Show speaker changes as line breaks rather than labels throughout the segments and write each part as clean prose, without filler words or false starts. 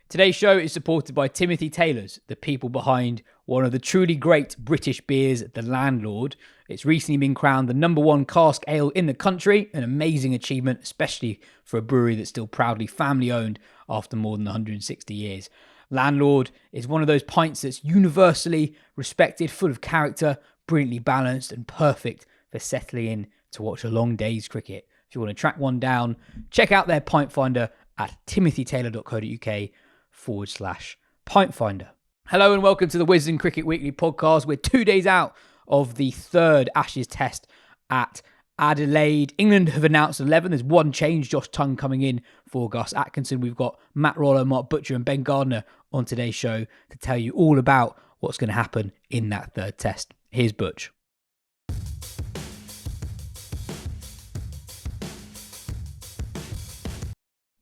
Today's show is supported by Timothy Taylors, the people behind one of the truly great British beers, The Landlord. It's recently been crowned the #1 cask ale in the country, an amazing achievement, especially for a brewery that's still proudly family-owned after more than 160 years. Landlord is one of those pints that's universally respected, full of character, brilliantly balanced, and perfect for settling in to watch a long day's cricket. If you want to track one down, check out their pint finder at timothytaylor.co.uk/pint finder. Hello and welcome to the Wisden Cricket Weekly podcast. We're 2 days out of the third Ashes Test at Adelaide. England have announced 11. There's one change, Josh Tongue coming in for Gus Atkinson. We've got Matt Rollo, Mark Butcher and Ben Gardner on today's show to tell you all about what's going to happen in that third Test. Here's Butch.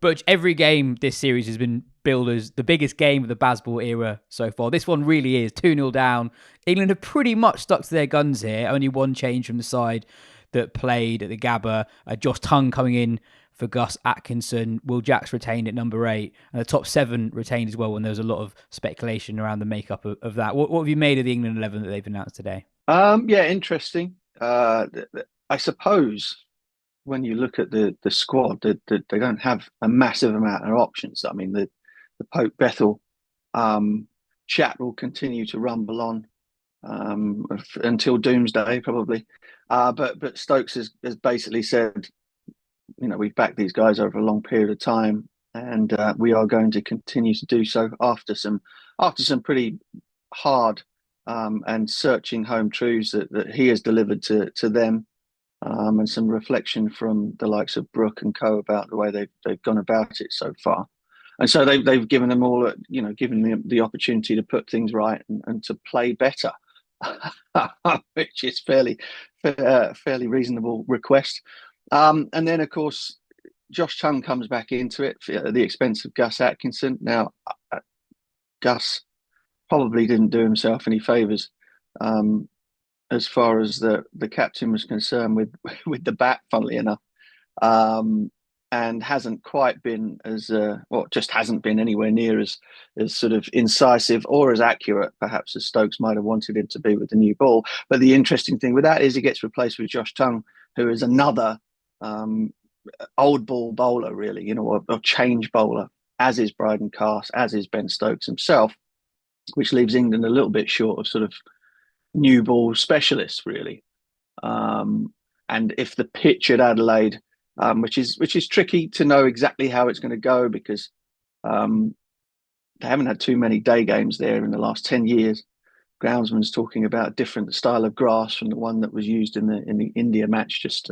Butch, every game this series has been billed as the biggest game of the Bazball era so far. This one really is 2-0 down. England have pretty much stuck to their guns here. Only one change from the side that played at the Gabba. Josh Tongue coming in for Gus Atkinson. Will Jacks retained at number 8. And the top 7 retained as well when there was a lot of speculation around the makeup of that. What have you made of the England 11 that they've announced today?
Interesting. I suppose when you look at the squad, they don't have a massive amount of options. I mean, the Pope Bethel chat will continue to rumble on until doomsday, probably. But Stokes has basically said, we've backed these guys over a long period of time, and we are going to continue to do so after some pretty hard and searching home truths that he has delivered to them. And some reflection from the likes of Brooke and co about the way they've gone about it so far, and so they've given them all, given them the opportunity to put things right and to play better, which is fairly reasonable request. And then of course Josh Tongue comes back into it at the expense of Gus Atkinson. Now, Gus probably didn't do himself any favours. As far as the captain was concerned with the bat, funnily enough, and hasn't quite been just hasn't been anywhere near as sort of incisive or as accurate, perhaps, as Stokes might have wanted him to be with the new ball. But the interesting thing with that is he gets replaced with Josh Tongue, who is another old ball bowler, really, or change bowler, as is Bryden Cast, as is Ben Stokes himself, which leaves England a little bit short of sort of new ball specialists, really. And if the pitch at Adelaide, which is tricky to know exactly how it's going to go, because they haven't had too many day games there in the last 10 years. Groundsman's talking about a different style of grass from the one that was used in the India match just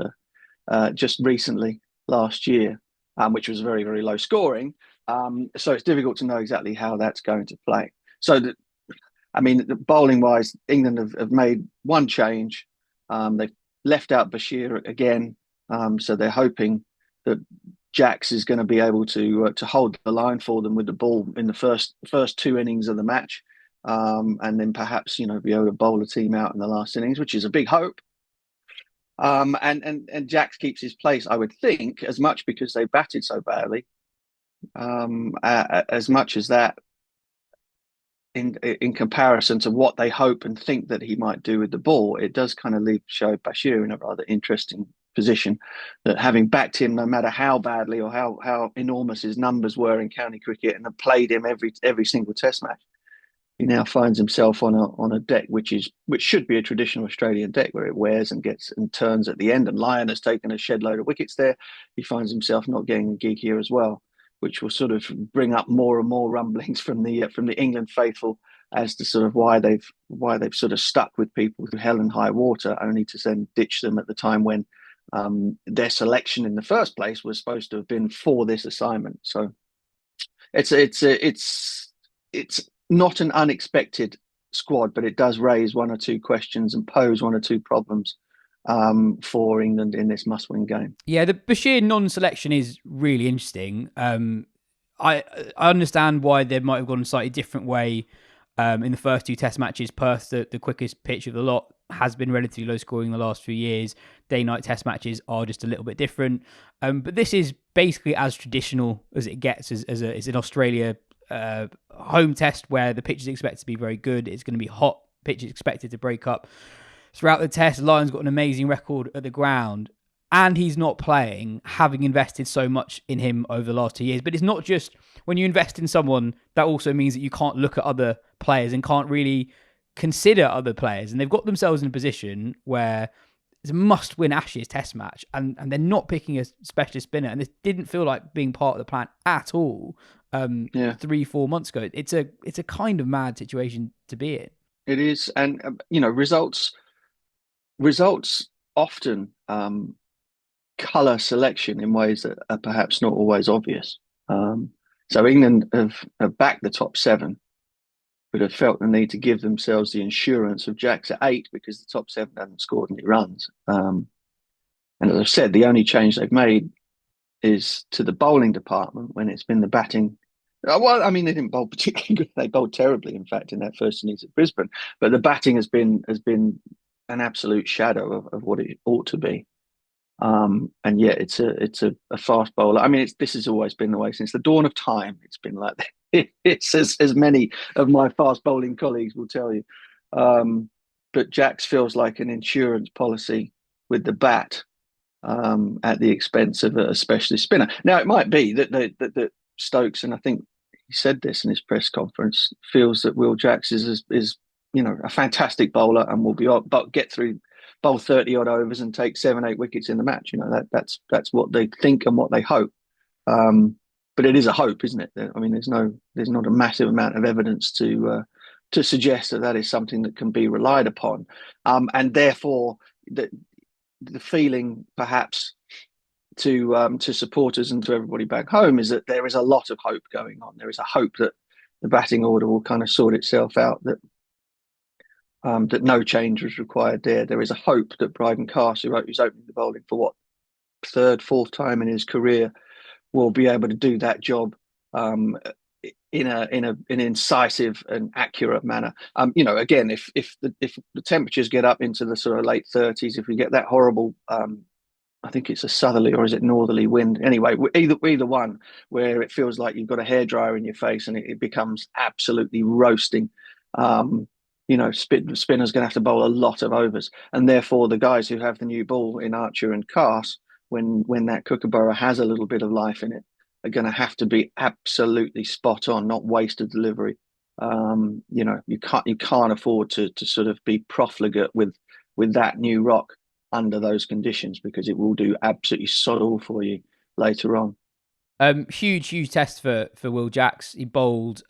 recently last year, which was very, very low scoring. So it's difficult to know exactly how that's going to play. So bowling-wise, England have made one change. They've left out Bashir again, so they're hoping that Jacks is going to be able to hold the line for them with the ball in the first 2 innings of the match, and then perhaps be able to bowl the team out in the last innings, which is a big hope. And Jacks keeps his place, I would think, as much because they batted so badly, as much as that. In comparison to what they hope and think that he might do with the ball, it does kind of leave Shoaib Bashir in a rather interesting position, that having backed him no matter how badly or how enormous his numbers were in county cricket and have played him every single Test match, he now finds himself on a deck which should be a traditional Australian deck, where it wears and gets and turns at the end, and Lyon has taken a shed load of wickets there. He finds himself not getting a gig here as well, which will sort of bring up more and more rumblings from the England faithful as to sort of why they've sort of stuck with people through hell and high water, only to then ditch them at the time when their selection in the first place was supposed to have been for this assignment. So it's not an unexpected squad, but it does raise one or two questions and pose one or two problems for England in this must-win game.
Yeah, the Bashir non-selection is really interesting. I understand why they might have gone a slightly different way in the first 2 Test matches. Perth, the quickest pitch of the lot, has been relatively low scoring in the last few years. Day-night Test matches are just a little bit different. But this is basically as traditional as it gets as in Australia home test where the pitch is expected to be very good. It's going to be hot. Pitch is expected to break up throughout the test. Lions got an amazing record at the ground, and he's not playing, having invested so much in him over the last 2 years. But it's not just when you invest in someone, that also means that you can't look at other players and can't really consider other players. And they've got themselves in a position where it's a must-win Ashes test match, and they're not picking a specialist spinner. And this didn't feel like being part of the plan at all 3-4 months ago. It's a kind of mad situation to be in.
It is. And, results often colour selection in ways that are perhaps not always obvious. So England have backed the top 7, but have felt the need to give themselves the insurance of Jacks at 8 because the top 7 haven't scored any runs. And as I've said, the only change they've made is to the bowling department when it's been the batting. Well, I mean, they didn't bowl particularly good. They bowled terribly, in fact, in that first innings at Brisbane. But the batting has been an absolute shadow of what it ought to be. And yet it's a fast bowler. I mean, this has always been the way since the dawn of time. It's been like that. It's as many of my fast bowling colleagues will tell you. But Jacks feels like an insurance policy with the bat at the expense of a specialist spinner. Now, it might be that Stokes, and I think he said this in his press conference, feels that Will Jacks is a fantastic bowler and will be get through, bowl 30 odd overs and take 7-8 wickets in the match. That's what they think and what they hope. But it is a hope, isn't it? I mean, there's not a massive amount of evidence to suggest that is something that can be relied upon, and therefore the feeling perhaps to supporters and to everybody back home is that there is a lot of hope going on. There is a hope that the batting order will kind of sort itself out, that no change was required there. There is a hope that Bryden Carse, who's opening the bowling for third, fourth time in his career, will be able to do that job in an incisive and accurate manner. Again, if the temperatures get up into the sort of late 30s, if we get that horrible, I think it's a southerly or is it northerly wind? Anyway, either one, where it feels like you've got a hairdryer in your face and it becomes absolutely roasting. Spinner's going to have to bowl a lot of overs, and therefore the guys who have the new ball in Archer and Carse, when that kookaburra has a little bit of life in it, are going to have to be absolutely spot on, not waste of delivery. You can't afford to sort of be profligate with that new rock under those conditions, because it will do absolutely sod all for you later on.
Huge test for Will Jacks. He bowled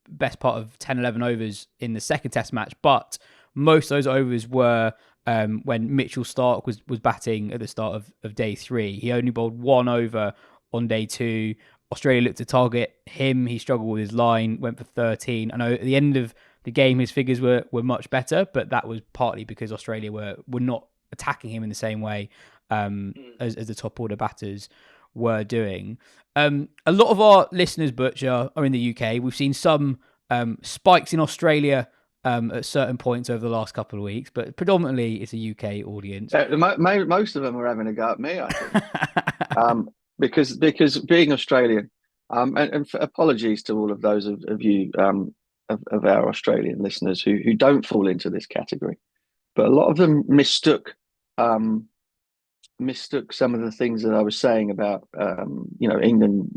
best part of 10-11 overs in the second test match, but most of those overs were when Mitchell Starc was batting at the start of day 3. He only bowled 1 over on day 2. Australia looked to target him. He struggled with his line, went for 13. I know at the end of the game his figures were much better, but that was partly because Australia were not attacking him in the same way as the top order batters were doing. A lot of our listeners, Butch, are in the UK. We've seen some spikes in Australia at certain points over the last couple of weeks, but predominantly it's a UK audience.
Most of them are having a go at me, I think, because being Australian, and apologies to all of those of you of our Australian listeners who don't fall into this category, but a lot of them mistook some of the things that I was saying about England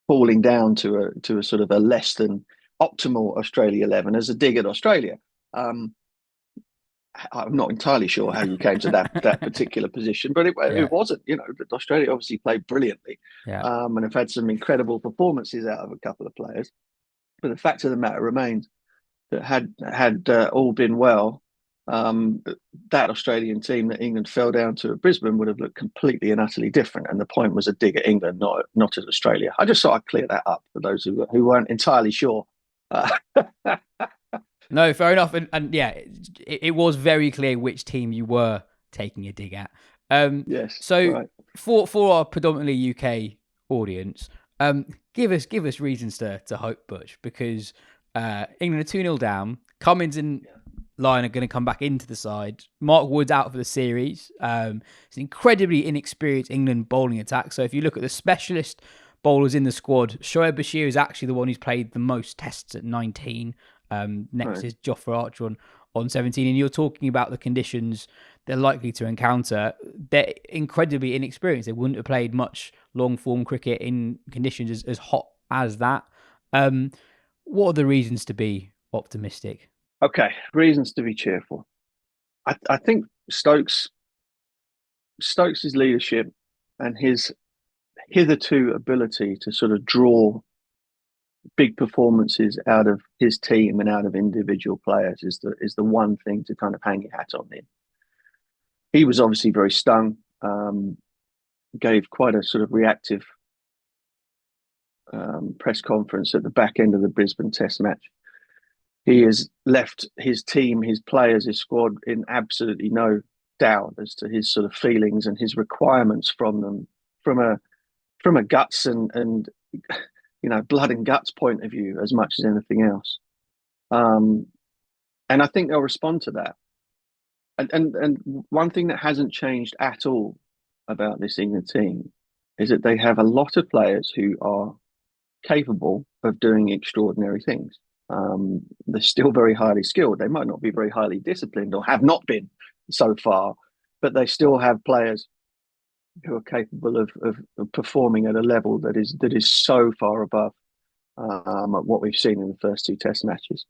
falling down to a sort of a less than optimal Australia 11 as a dig at Australia. I'm not entirely sure how you came to that particular position, but it wasn't. Australia obviously played brilliantly, and have had some incredible performances out of a couple of players. But the fact of the matter remains that had all been well, that Australian team that England fell down to at Brisbane would have looked completely and utterly different. And the point was a dig at England, not at Australia. I just thought I'd clear that up for those who weren't entirely sure.
No, fair enough. And it was very clear which team you were taking a dig at.
Yes.
So
right.
for our predominantly UK audience, give us reasons to hope, Butch, because England are 2-0 down. Cummins and Lyon are going to come back into the side. Mark Wood's out for the series. It's an incredibly inexperienced England bowling attack. So if you look at the specialist bowlers in the squad, Shoaib Bashir is actually the one who's played the most tests at 19. Next
Right.
is Jofra Archer on 17. And you're talking about the conditions they're likely to encounter. They're incredibly inexperienced. They wouldn't have played much long-form cricket in conditions as hot as that. What are the reasons to be optimistic?
Okay, reasons to be cheerful. I think Stokes's leadership and his hitherto ability to sort of draw big performances out of his team and out of individual players is the one thing to kind of hang your hat on him. He was obviously very stung, gave quite a sort of reactive press conference at the back end of the Brisbane Test match. He has left his team, his players, his squad in absolutely no doubt as to his sort of feelings and his requirements from them, from a guts and blood and guts point of view as much as anything else. And I think they'll respond to that. And one thing that hasn't changed at all about this England team is that they have a lot of players who are capable of doing extraordinary things. They're still very highly skilled. They might not be very highly disciplined or have not been so far, but they still have players who are capable of performing at a level that is so far above what we've seen in the first two Test matches.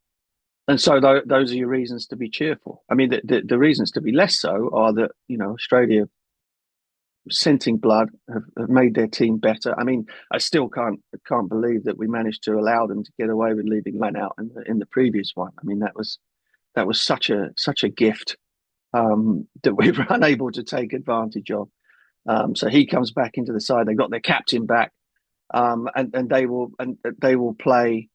And so those are your reasons to be cheerful. I mean, the reasons to be less so are that, Australia scenting blood have made their team better. I mean, I still can't believe that we managed to allow them to get away with leaving Len out in the previous one. I mean, that was such a gift that we were unable to take advantage of. So he comes back into the side. They got their captain back, and they will play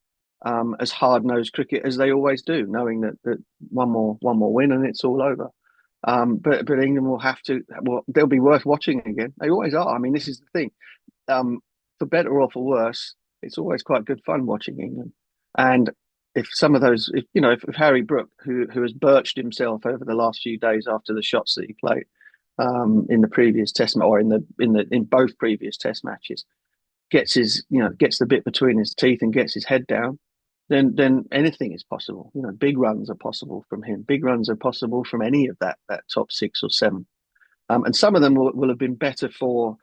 as hard-nosed cricket as they always do, knowing that one more win and it's all over. But England will have to. Well, they'll be worth watching again. They always are. I mean, this is the thing. For better or for worse, it's always quite good fun watching England. And if some of those, if Harry Brook, who has birched himself over the last few days after the shots that he played in the previous Test or in both previous Test matches, gets the bit between his teeth and gets his head down, then anything is possible. Big runs are possible from him. Big runs are possible from any of that top 6 or 7. And some of them will have been better for,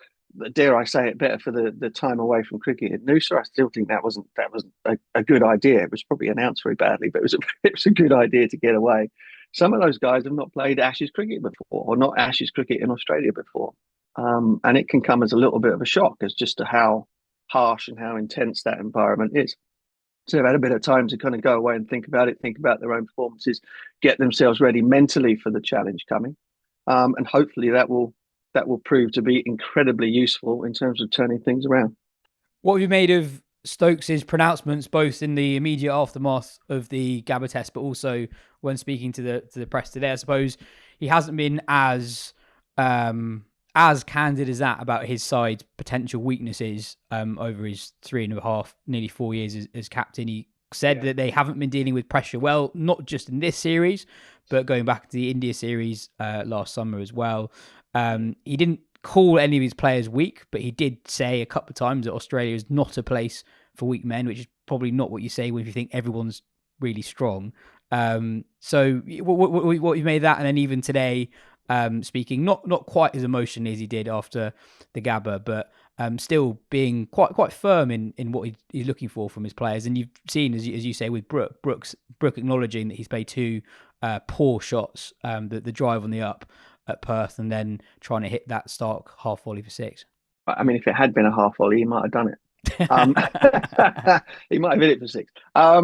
dare I say it, better for the time away from cricket. At Noosa, I still think that wasn't a good idea. It was probably announced very badly, but it was a good idea to get away. Some of those guys have not played Ashes cricket before, or not Ashes cricket in Australia before. And it can come as a little bit of a shock as just to how harsh and how intense that environment is. So they've had a bit of time to kind of go away and think about it, think about their own performances, get themselves ready mentally for the challenge coming. And hopefully that will prove to be incredibly useful in terms of turning things around.
What have you made of Stokes's pronouncements, both in the immediate aftermath of the Gabba Test, but also when speaking to the press today? I suppose he hasn't been as candid as that about his side's potential weaknesses over his 3.5, nearly 4 years as captain. He said that they haven't been dealing with pressure well, not just in this series, but going back to the India series last summer as well. He didn't call any of his players weak, but he did say a couple of times that Australia is not a place for weak men, which is probably not what you say when you think everyone's really strong. So what you made of that, and then even today, speaking not quite as emotionally as he did after the Gabba, but still being quite firm in what he's looking for from his players. And you've seen, as you say, with Brook acknowledging that he's played 2 poor shots, the drive on the up at Perth, and then trying to hit that Stark half volley for 6.
I mean, if it had been a half volley, he might have done it. He might have hit it for 6. I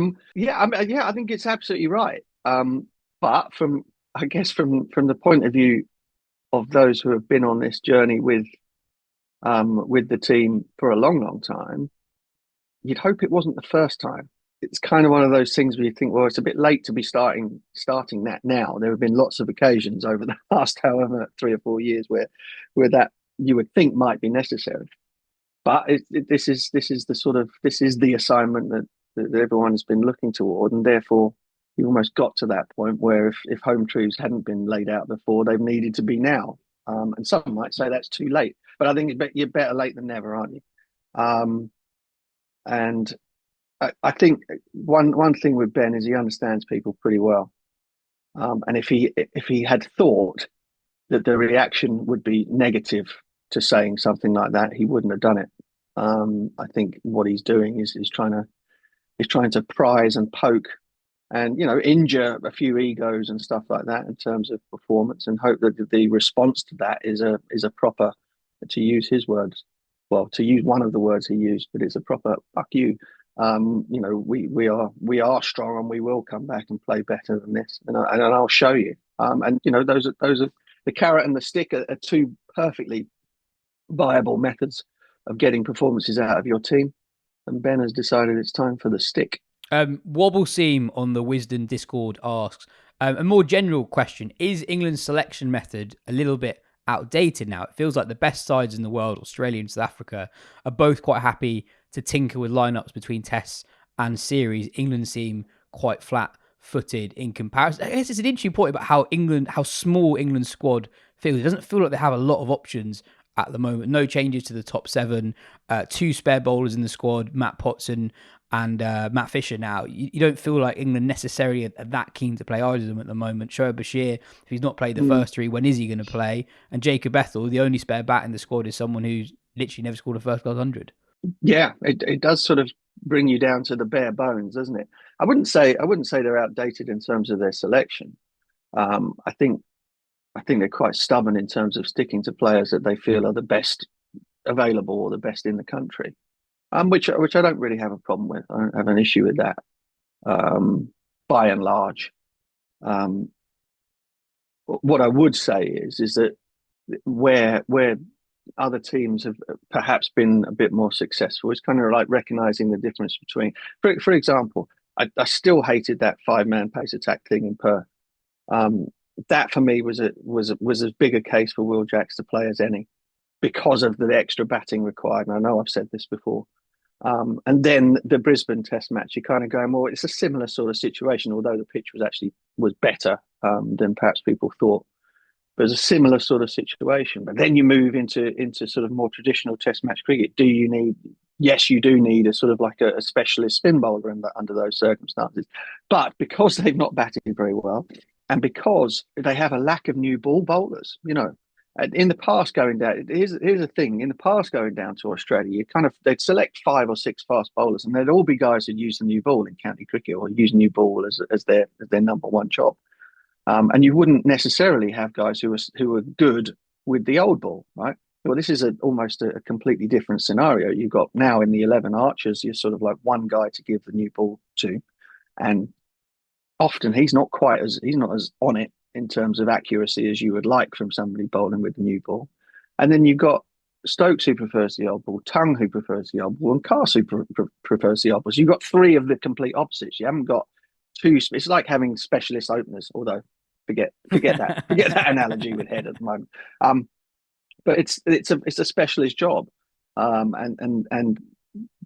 think it's absolutely right. But from the point of view of those who have been on this journey with the team for a long time, you'd hope it wasn't the first time. It's kind of one of those things where you think, well, it's a bit late to be starting that now. There have been lots of occasions over the last, however, 3 or 4 years where that you would think might be necessary. But this is the assignment that everyone has been looking toward, and therefore you almost got to that point where if home truths hadn't been laid out before, they've needed to be now. And some might say that's too late, but I think you're better late than never, aren't you? Um, and I think one thing with Ben is he understands people pretty well. And if he had thought that the reaction would be negative to saying something like that, he wouldn't have done it. I think what he's doing is trying to prize and poke and injure a few egos and stuff like that in terms of performance, and hope that the response to that is a proper, to use his words, well, to use one of the words he used, but it's a proper fuck you. We are strong and we will come back and play better than this, and I'll show you. And those are the carrot and the stick are two perfectly viable methods of getting performances out of your team. And Ben has decided it's time for the stick.
Wobble Seam on the Wisden Discord asks a more general question: is England's selection method a little bit outdated now? It feels like the best sides in the world, Australia and South Africa, are both quite happy to tinker with lineups between tests and series. England seem quite flat-footed in comparison. I guess it's an interesting point about how small England's squad feels. It doesn't feel like they have a lot of options at the moment. No changes to the top seven. Two spare bowlers in the squad, Matt Potson and Matt Fisher now. You don't feel like England necessarily are that keen to play either of them at the moment. Shoaib Bashir, if he's not played the first three, when is he going to play? And Jacob Ethel, the only spare bat in the squad, is someone who's literally never scored a first class 100.
Yeah, it does sort of bring you down to the bare bones, doesn't it? I wouldn't say they're outdated in terms of their selection. I think they're quite stubborn in terms of sticking to players that they feel are the best available or the best in the country. Which I don't really have a problem with. I don't have an issue with that. By and large, um, what I would say is that where other teams have perhaps been a bit more successful is kind of like recognizing the difference between, for example, I still hated that 5-man pace attack thing in Perth. That for me was as big a case for Will Jacks to play as any, because of the extra batting required. And I know I've said this before. And then the Brisbane Test match, you're kind of going, well, it's a similar sort of situation, although the pitch was better than perhaps people thought. But it's a similar sort of situation. But then you move into sort of more traditional Test match cricket. Yes, you do need a sort of like a specialist spin bowler under those circumstances. But because they've not batted very well, and because they have a lack of new ball bowlers, in the past going down, here's the thing. In the past going down to Australia, they'd select 5 or 6 fast bowlers, and they'd all be guys who'd use the new ball in county cricket or use new ball as their number one job. And you wouldn't necessarily have guys who were good with the old ball, right? Well, this is almost a completely different scenario. You've got now in the 11 archers, you're sort of like one guy to give the new ball to, and often he's not as on it in terms of accuracy as you would like from somebody bowling with the new ball. And then you've got Stokes, who prefers the old ball, Tongue, who prefers the old ball, and Carse, who prefers the old ball. So you've got 3 of the complete opposites. You haven't got 2. It's like having specialist openers, although forget that analogy with head at the moment. But it's a specialist job, and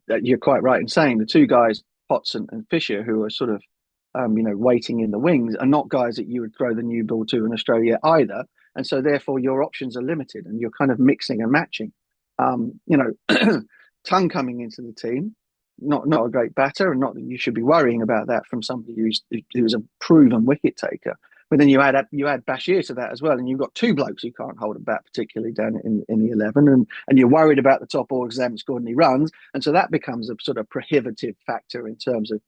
you're quite right in saying the 2 guys, Potts and Fisher, who are sort of waiting in the wings, are not guys that you would throw the new ball to in Australia either. And so therefore your options are limited and you're kind of mixing and matching. Tongue coming into the team, not a great batter, and not that you should be worrying about that from somebody who's a proven wicket taker. But then you add Bashir to that as well, and you've got 2 blokes who can't hold a bat particularly down in the 11, and you're worried about the top orders who haven't scored any runs, and so that becomes a sort of prohibitive factor in terms of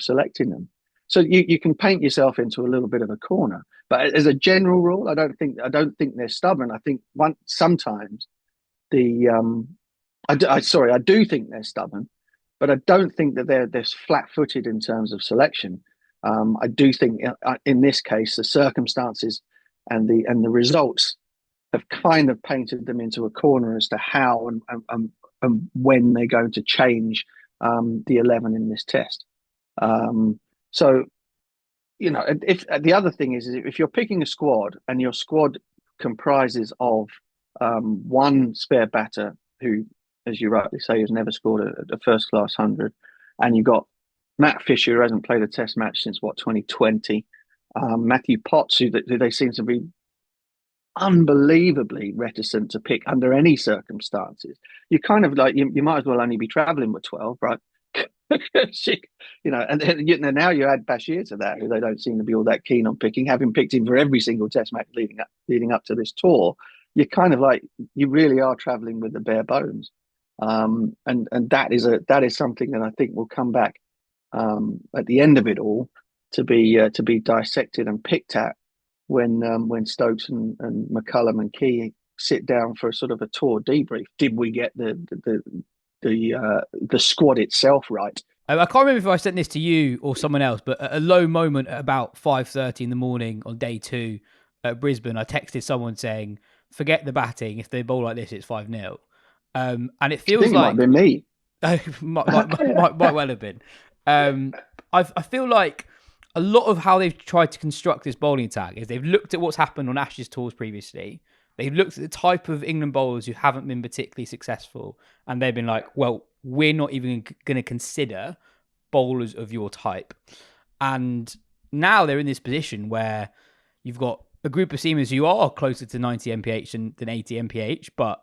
selecting them. So you can paint yourself into a little bit of a corner. But as a general rule, I don't think they're stubborn. I think sometimes I do think they're stubborn, but I don't think that they're flat-footed in terms of selection. I do think in this case the circumstances and the results have kind of painted them into a corner as to how and when they're going to change the 11 in this test. So, if the other thing is if you're picking a squad and your squad comprises of one spare batter who, as you rightly say, has never scored a first class 100, and you've got Matt Fisher, who hasn't played a test match since 2020, Matthew Potts, who they seem to be unbelievably reticent to pick under any circumstances. You kind of like you might as well only be travelling with 12, right? And then now you add Bashir to that, who they don't seem to be all that keen on picking, having picked him for every single Test match leading up to this tour. You're kind of like you really are travelling with the bare bones, and that is something that I think will come back at the end of it all to be dissected and picked at when Stokes and McCullum and Key sit down for a sort of a tour debrief. Did we get the squad itself right?
I can't remember if I sent this to you or someone else, but at a low moment at about 5:30 in the morning on day 2 at Brisbane, I texted someone saying, "Forget the batting. If they bowl like this, it's 5-0." And it feels
I think it might have been me.
might well have been. I feel like a lot of how they've tried to construct this bowling attack is they've looked at what's happened on Ashes tours previously. They've looked at the type of England bowlers who haven't been particularly successful, and they've been like, well, we're not even going to consider bowlers of your type. And now they're in this position where you've got a group of seamers who are closer to 90 mph than 80 mph, but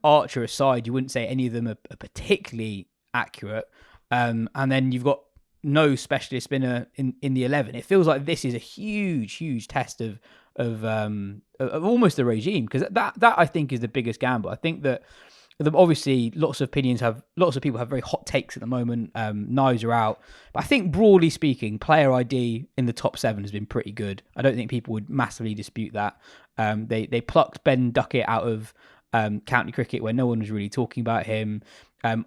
Archer aside, you wouldn't say any of them are particularly accurate. And then you've got no specialist spinner in the 11. It feels like this is a huge test of almost the regime, because that I think is the biggest gamble. I think that obviously lots of people have very hot takes at the moment. Knives are out, but I think broadly speaking, player ID in the top 7 has been pretty good. I don't think people would massively dispute that. They plucked Ben Duckett out of county cricket where no one was really talking about him.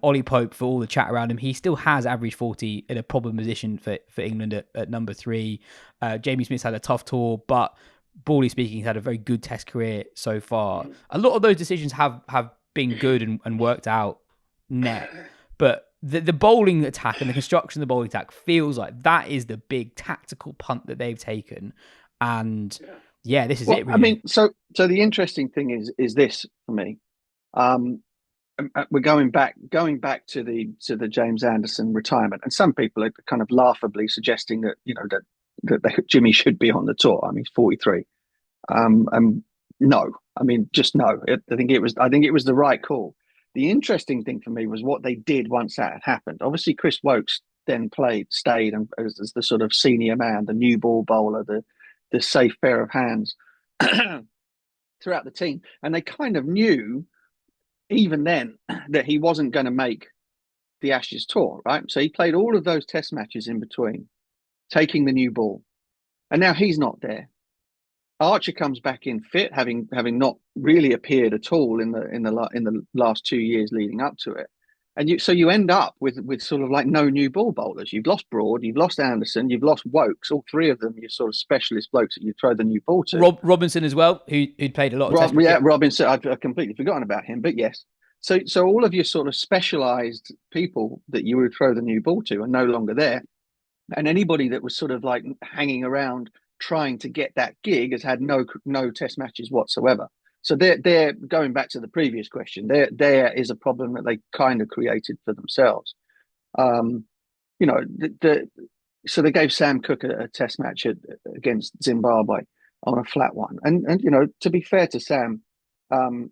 Ollie Pope, for all the chat around him, he still has averaged 40 in a problem position for England at number 3. Jamie Smith's had a tough tour, but broadly speaking, he's had a very good Test career so far. A lot of those decisions have been good and worked out net, but the bowling attack and the construction of the bowling attack feels like that is the big tactical punt that they've taken. And yeah, this is it. Really.
I mean, so the interesting thing is this for me. We're going back to the James Anderson retirement, and some people are kind of laughably suggesting that that Jimmy should be on the tour. I mean, he's 43. No, I mean, just no. I think it was the right call. The interesting thing for me was what they did once that had happened. Obviously, Chris Woakes then stayed and as the sort of senior man, the new ball bowler, the safe pair of hands throughout the team, and they kind of knew even then that he wasn't going to make the Ashes tour, right? So he played all of those Test matches in between, taking the new ball, and now he's not there. Archer comes back in fit, having not really appeared at all in the last 2 years leading up to it, and you end up with sort of like no new ball bowlers. You've lost Broad, you've lost Anderson, you've lost Woakes. All 3 of them, you're sort of specialist blokes that you throw the new ball to.
Robinson as well, who'd played a lot of Test
cricket. Robinson, I've completely forgotten about him, but yes. So all of your sort of specialised people that you would throw the new ball to are no longer there, and anybody that was sort of like hanging around trying to get that gig has had no Test matches whatsoever. So they're going back to the previous question. There is a problem that they kind of created for themselves. So they gave Sam Cooke a Test match against Zimbabwe on a flat one, and to be fair to Sam,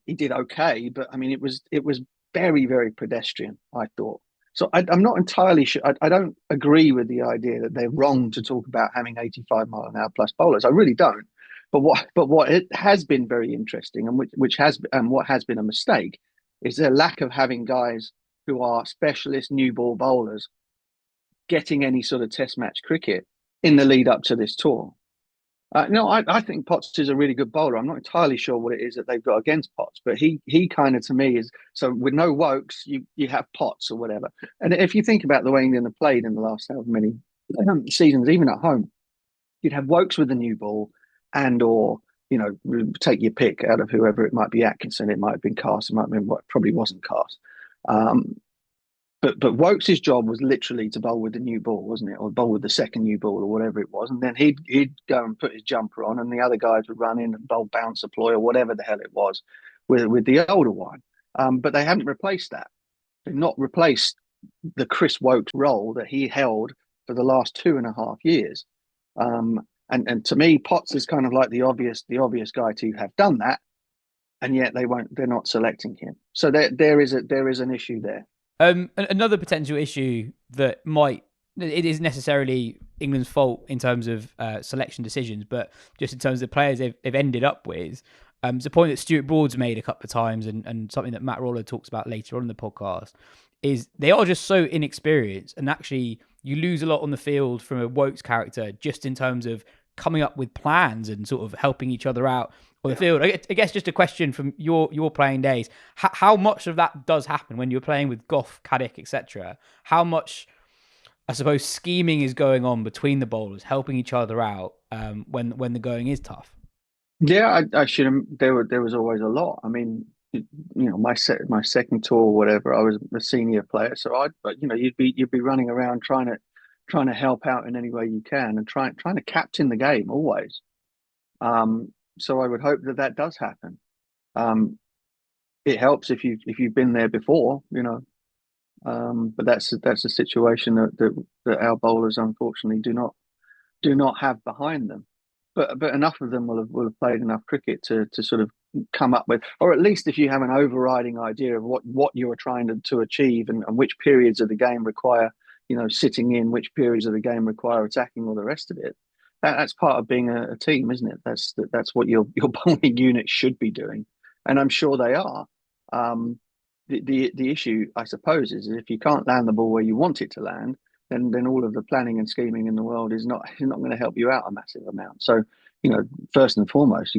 he did okay, but I mean it was very, very pedestrian, I thought. So I'm not entirely sure. I don't agree with the idea that they're wrong to talk about having 85 mile an hour plus bowlers. I really don't. But what it has been very interesting, and what has been a mistake, is their lack of having guys who are specialist new ball bowlers getting any sort of Test match cricket in the lead up to this tour. I think Potts is a really good bowler. I'm not entirely sure what it is that they've got against Potts, but he kind of, to me, is so with no Woakes, you have Potts or whatever. And if you think about the way England have played in the last however many seasons, even at home, you'd have Woakes with the new ball, or take your pick out of whoever it might be. Atkinson, it might have been Cast, it might have been probably wasn't Cast. But Woakes' job was literally to bowl with the new ball, wasn't it? Or bowl with the second new ball or whatever it was. And then he'd go and put his jumper on, and the other guys would run in and bowl bouncer ploy or whatever the hell it was with the older one. But they haven't replaced that. They've not replaced the Chris Woakes role that he held for the last 2.5 years. And to me, Potts is kind of like the obvious guy to have done that, and yet they're not selecting him. So there is an issue there.
Another potential issue that it isn't necessarily England's fault in terms of selection decisions, but just in terms of the players they've ended up with. It's a point that Stuart Broad's made a couple of times, and something that Matt Roller talks about later on in the podcast, is they are just so inexperienced, and actually you lose a lot on the field from a Wokes character just in terms of coming up with plans and sort of helping each other out on the field. I guess just a question from your playing days: how much of that does happen when you're playing with Gough, Caddick, etc.? How much, I suppose, scheming is going on between the bowlers, helping each other out when the going is tough?
Yeah, I should have. There was always a lot. I mean, my second tour, whatever. I was a senior player, so but you'd be running around trying to help out in any way you can, and trying to captain the game always. So I would hope that does happen. It helps if you've been there before, but that's a situation that our bowlers unfortunately do not have behind them. But enough of them will have played enough cricket to sort of come up with, or at least if you have an overriding idea of what you are trying to achieve, and which periods of the game require sitting in, which periods of the game require attacking, all the rest of it. That's part of being a team, isn't it? That's what your bowling unit should be doing, and I'm sure they are. The issue, I suppose, is if you can't land the ball where you want it to land, then all of the planning and scheming in the world is not going to help you out a massive amount. So, first and foremost,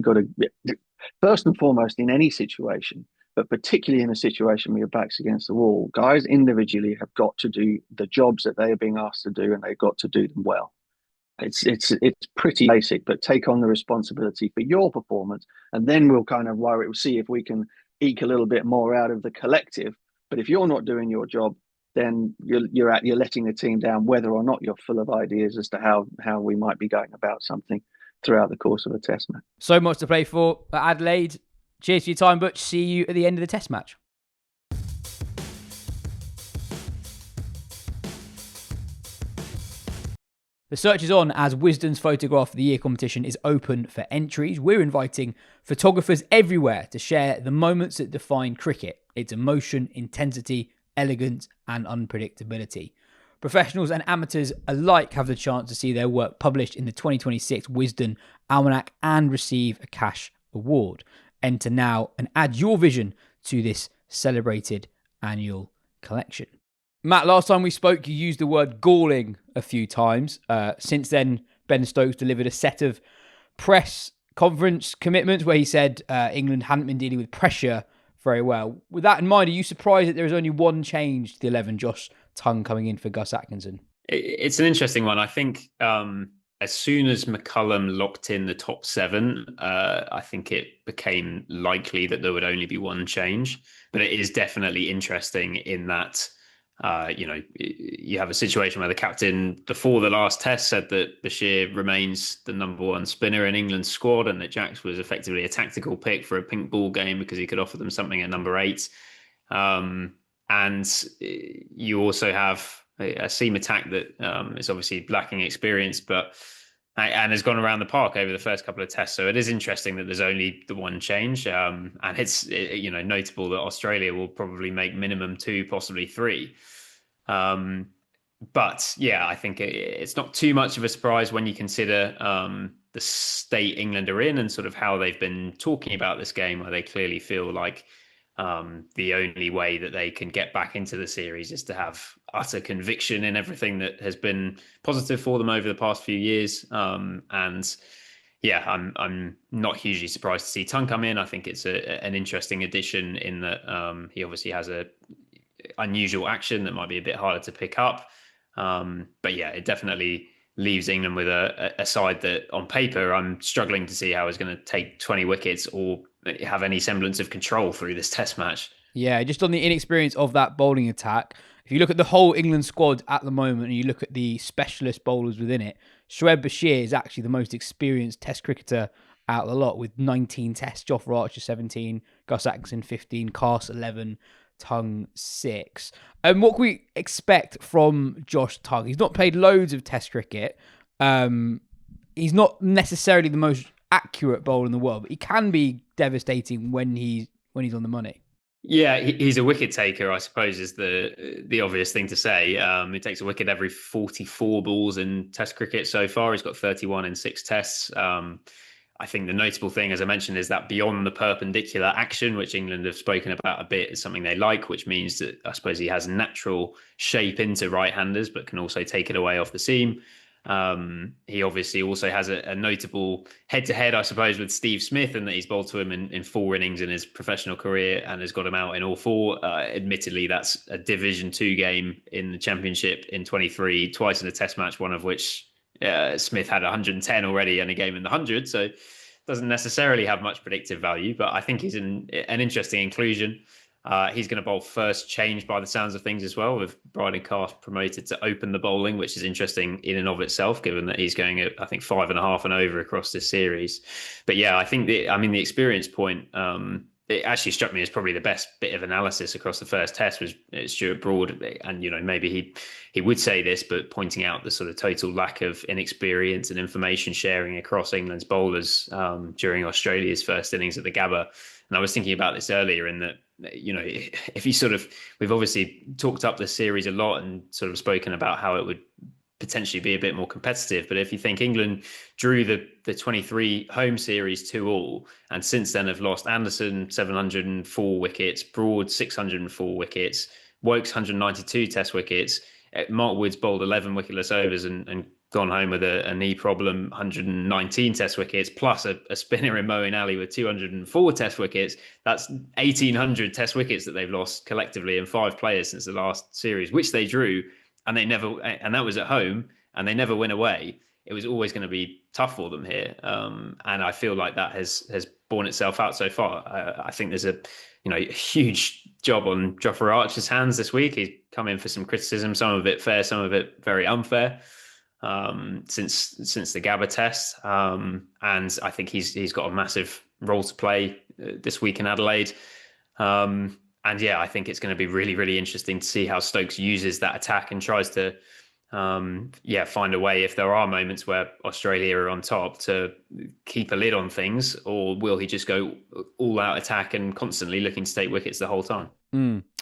in any situation, but particularly in a situation where your back's against the wall, guys individually have got to do the jobs that they are being asked to do, and they've got to do them well. It's pretty basic, but take on the responsibility for your performance, and then we'll kind of worry. We'll see if we can eke a little bit more out of the collective. But if you're not doing your job, then you're letting the team down, whether or not you're full of ideas as to how we might be going about something throughout the course of a test match.
So much to play for at Adelaide. Cheers for your time, Butch. See you at the end of the test match. The search is on as Wisden's Photograph of the Year competition is open for entries. We're inviting photographers everywhere to share the moments that define cricket, its emotion, intensity, elegance and unpredictability. Professionals and amateurs alike have the chance to see their work published in the 2026 Wisden Almanac and receive a cash award. Enter now and add your vision to this celebrated annual collection. Matt, last time we spoke, you used the word galling a few times. Since then, Ben Stokes delivered a set of press conference commitments where he said England hadn't been dealing with pressure very well. With that in mind, are you surprised that there is only one change to the 11, Josh Tongue coming in for Gus Atkinson?
It's an interesting one. I think as soon as McCullum locked in the top 7, I think it became likely that there would only be one change. But it is definitely interesting in that, you have a situation where the captain before the last test said that Bashir remains the number 1 spinner in England's squad, and that Jacks was effectively a tactical pick for a pink ball game because he could offer them something at number 8. And you also have a seam attack that is obviously lacking experience, and has gone around the park over the first couple of tests. So it is interesting that there's only the one change. And it's notable that Australia will probably make minimum 2, possibly 3. But yeah, I think it's not too much of a surprise when you consider the state England are in and sort of how they've been talking about this game, where they clearly feel like the only way that they can get back into the series is to have utter conviction in everything that has been positive for them over the past few years. And yeah, I'm not hugely surprised to see Tongue come in. I think it's an interesting addition in that he obviously has a unusual action that might be a bit harder to pick up. But yeah, it definitely leaves England with a side that on paper I'm struggling to see how is going to take 20 wickets or have any semblance of control through this test match.
Yeah, just on the inexperience of that bowling attack, if you look at the whole England squad at the moment and you look at the specialist bowlers within it, Shoaib Bashir is actually the most experienced test cricketer out of the lot with 19 tests. Jofra Archer 17, Gus Atkinson 15, Cast 11, Tongue 6. And what can we expect from Josh Tongue? He's not played loads of test cricket. he's not necessarily the most accurate bowler in the world, but he can be devastating when he's on the money.
Yeah, he's a wicket taker, I suppose, is the obvious thing to say. He takes a wicket every 44 balls in Test cricket so far. He's got 31 in 6 Tests. I think the notable thing, as I mentioned, is that beyond the perpendicular action, which England have spoken about a bit, is something they like, which means that I suppose he has natural shape into right-handers, but can also take it away off the seam. He obviously also has a notable head-to-head, I suppose, with Steve Smith, and that he's bowled to him in 4 innings in his professional career and has got him out in all 4. Admittedly, that's a Division 2 game in the Championship in 23, twice in a Test match, one of which Smith had 110 already and a game in the 100, so doesn't necessarily have much predictive value, but I think he's an interesting inclusion. He's going to bowl first change by the sounds of things as well, with Bryden Cast promoted to open the bowling, which is interesting in and of itself, given that he's going at, I think, 5.5 and over across this series. But yeah, I think the experience point, it actually struck me as probably the best bit of analysis across the first Test was Stuart Broad. And, maybe he would say this, but pointing out the sort of total lack of inexperience and information sharing across England's bowlers during Australia's first innings at the Gabba. And I was thinking about this earlier in that, if you we've obviously talked up this series a lot and sort of spoken about how it would potentially be a bit more competitive. But if you think England drew the 23 home series 2-2, and since then have lost Anderson 704 wickets, Broad 604 wickets, Woakes 192 Test wickets, Mark Woods bowled 11 wicketless overs and gone home with a knee problem, 119 Test wickets, plus a spinner in Moeen Ali with 204 Test wickets. That's 1,800 Test wickets that they've lost collectively in 5 players since the last series, which they drew, and that was at home, and they never went away. It was always going to be tough for them here, and I feel like that has borne itself out so far. I think there's a huge job on Jofra Archer's hands this week. He's come in for some criticism, some of it fair, some of it very unfair, since the Gabba Test, and I think he's got a massive role to play this week in Adelaide. And yeah, I think it's going to be really, really interesting to see how Stokes uses that attack and tries to find a way, if there are moments where Australia are on top, to keep a lid on things, or will he just go all out attack and constantly looking to take wickets the whole time?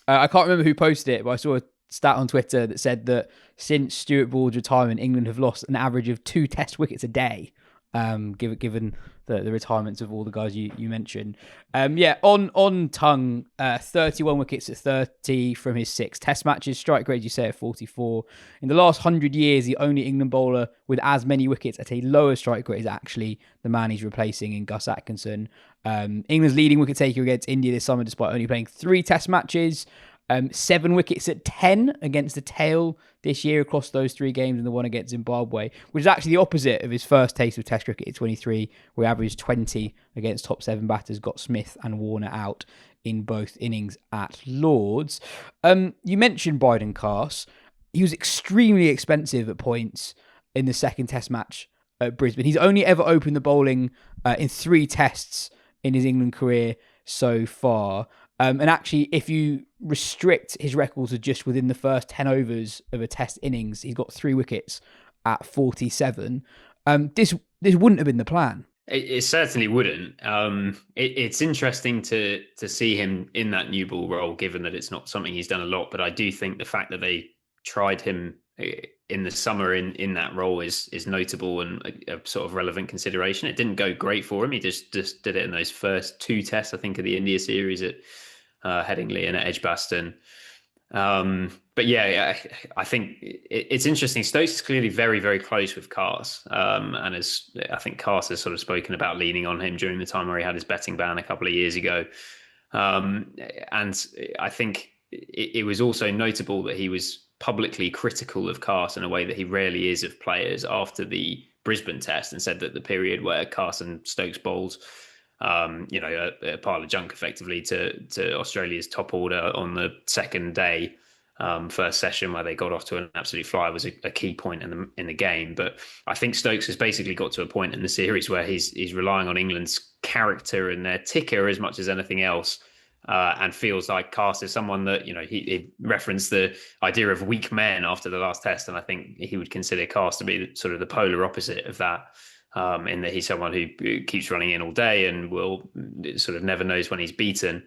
I can't remember who posted it, but I saw a stat on Twitter that said that since Stuart Broad's retirement, England have lost an average of 2 Test wickets a day, given the retirements of all the guys you mentioned. On Tongue, 31 wickets at 30 from his 6 Test matches, strike rate, as you say, at 44. In the last 100 years, the only England bowler with as many wickets at a lower strike rate is actually the man he's replacing in Gus Atkinson. England's leading wicket taker against India this summer, despite only playing 3 Test matches. 7 wickets at 10 against the tail this year across those 3 games, and the one against Zimbabwe, which is actually the opposite of his first taste of Test cricket at 23, where he averaged 20 against top 7 batters, got Smith and Warner out in both innings at Lords. You mentioned Bryden Cast. He was extremely expensive at points in the second Test match at Brisbane. He's only ever opened the bowling in 3 Tests in his England career so far. And actually, if you restrict his records to just within the first 10 overs of a Test innings, he's got 3 wickets at 47. This wouldn't have been the plan.
It certainly wouldn't. It's interesting to see him in that new ball role, given that it's not something he's done a lot. But I do think the fact that they tried him in the summer in that role is notable and a sort of relevant consideration. It didn't go great for him. He just did it in those first 2 Tests, I think, of the India series at Headingley and at Edgbaston. But yeah, I think it's interesting. Stokes is clearly very, very close with Cast, and I think Cast has sort of spoken about leaning on him during the time where he had his betting ban a couple of years ago. And I think it was also notable that he was publicly critical of Cast in a way that he rarely is of players after the Brisbane Test, and said that the period where Cast and Stokes bowled a pile of junk effectively to Australia's top order on the second day, first session, where they got off to an absolute flyer, was a key point in the game. But I think Stokes has basically got to a point in the series where he's relying on England's character and their ticker as much as anything else, and feels like Cast is someone that, he referenced the idea of weak men after the last Test, and I think he would consider Cast to be sort of the polar opposite of that. in that he's someone who keeps running in all day and will sort of never knows when he's beaten.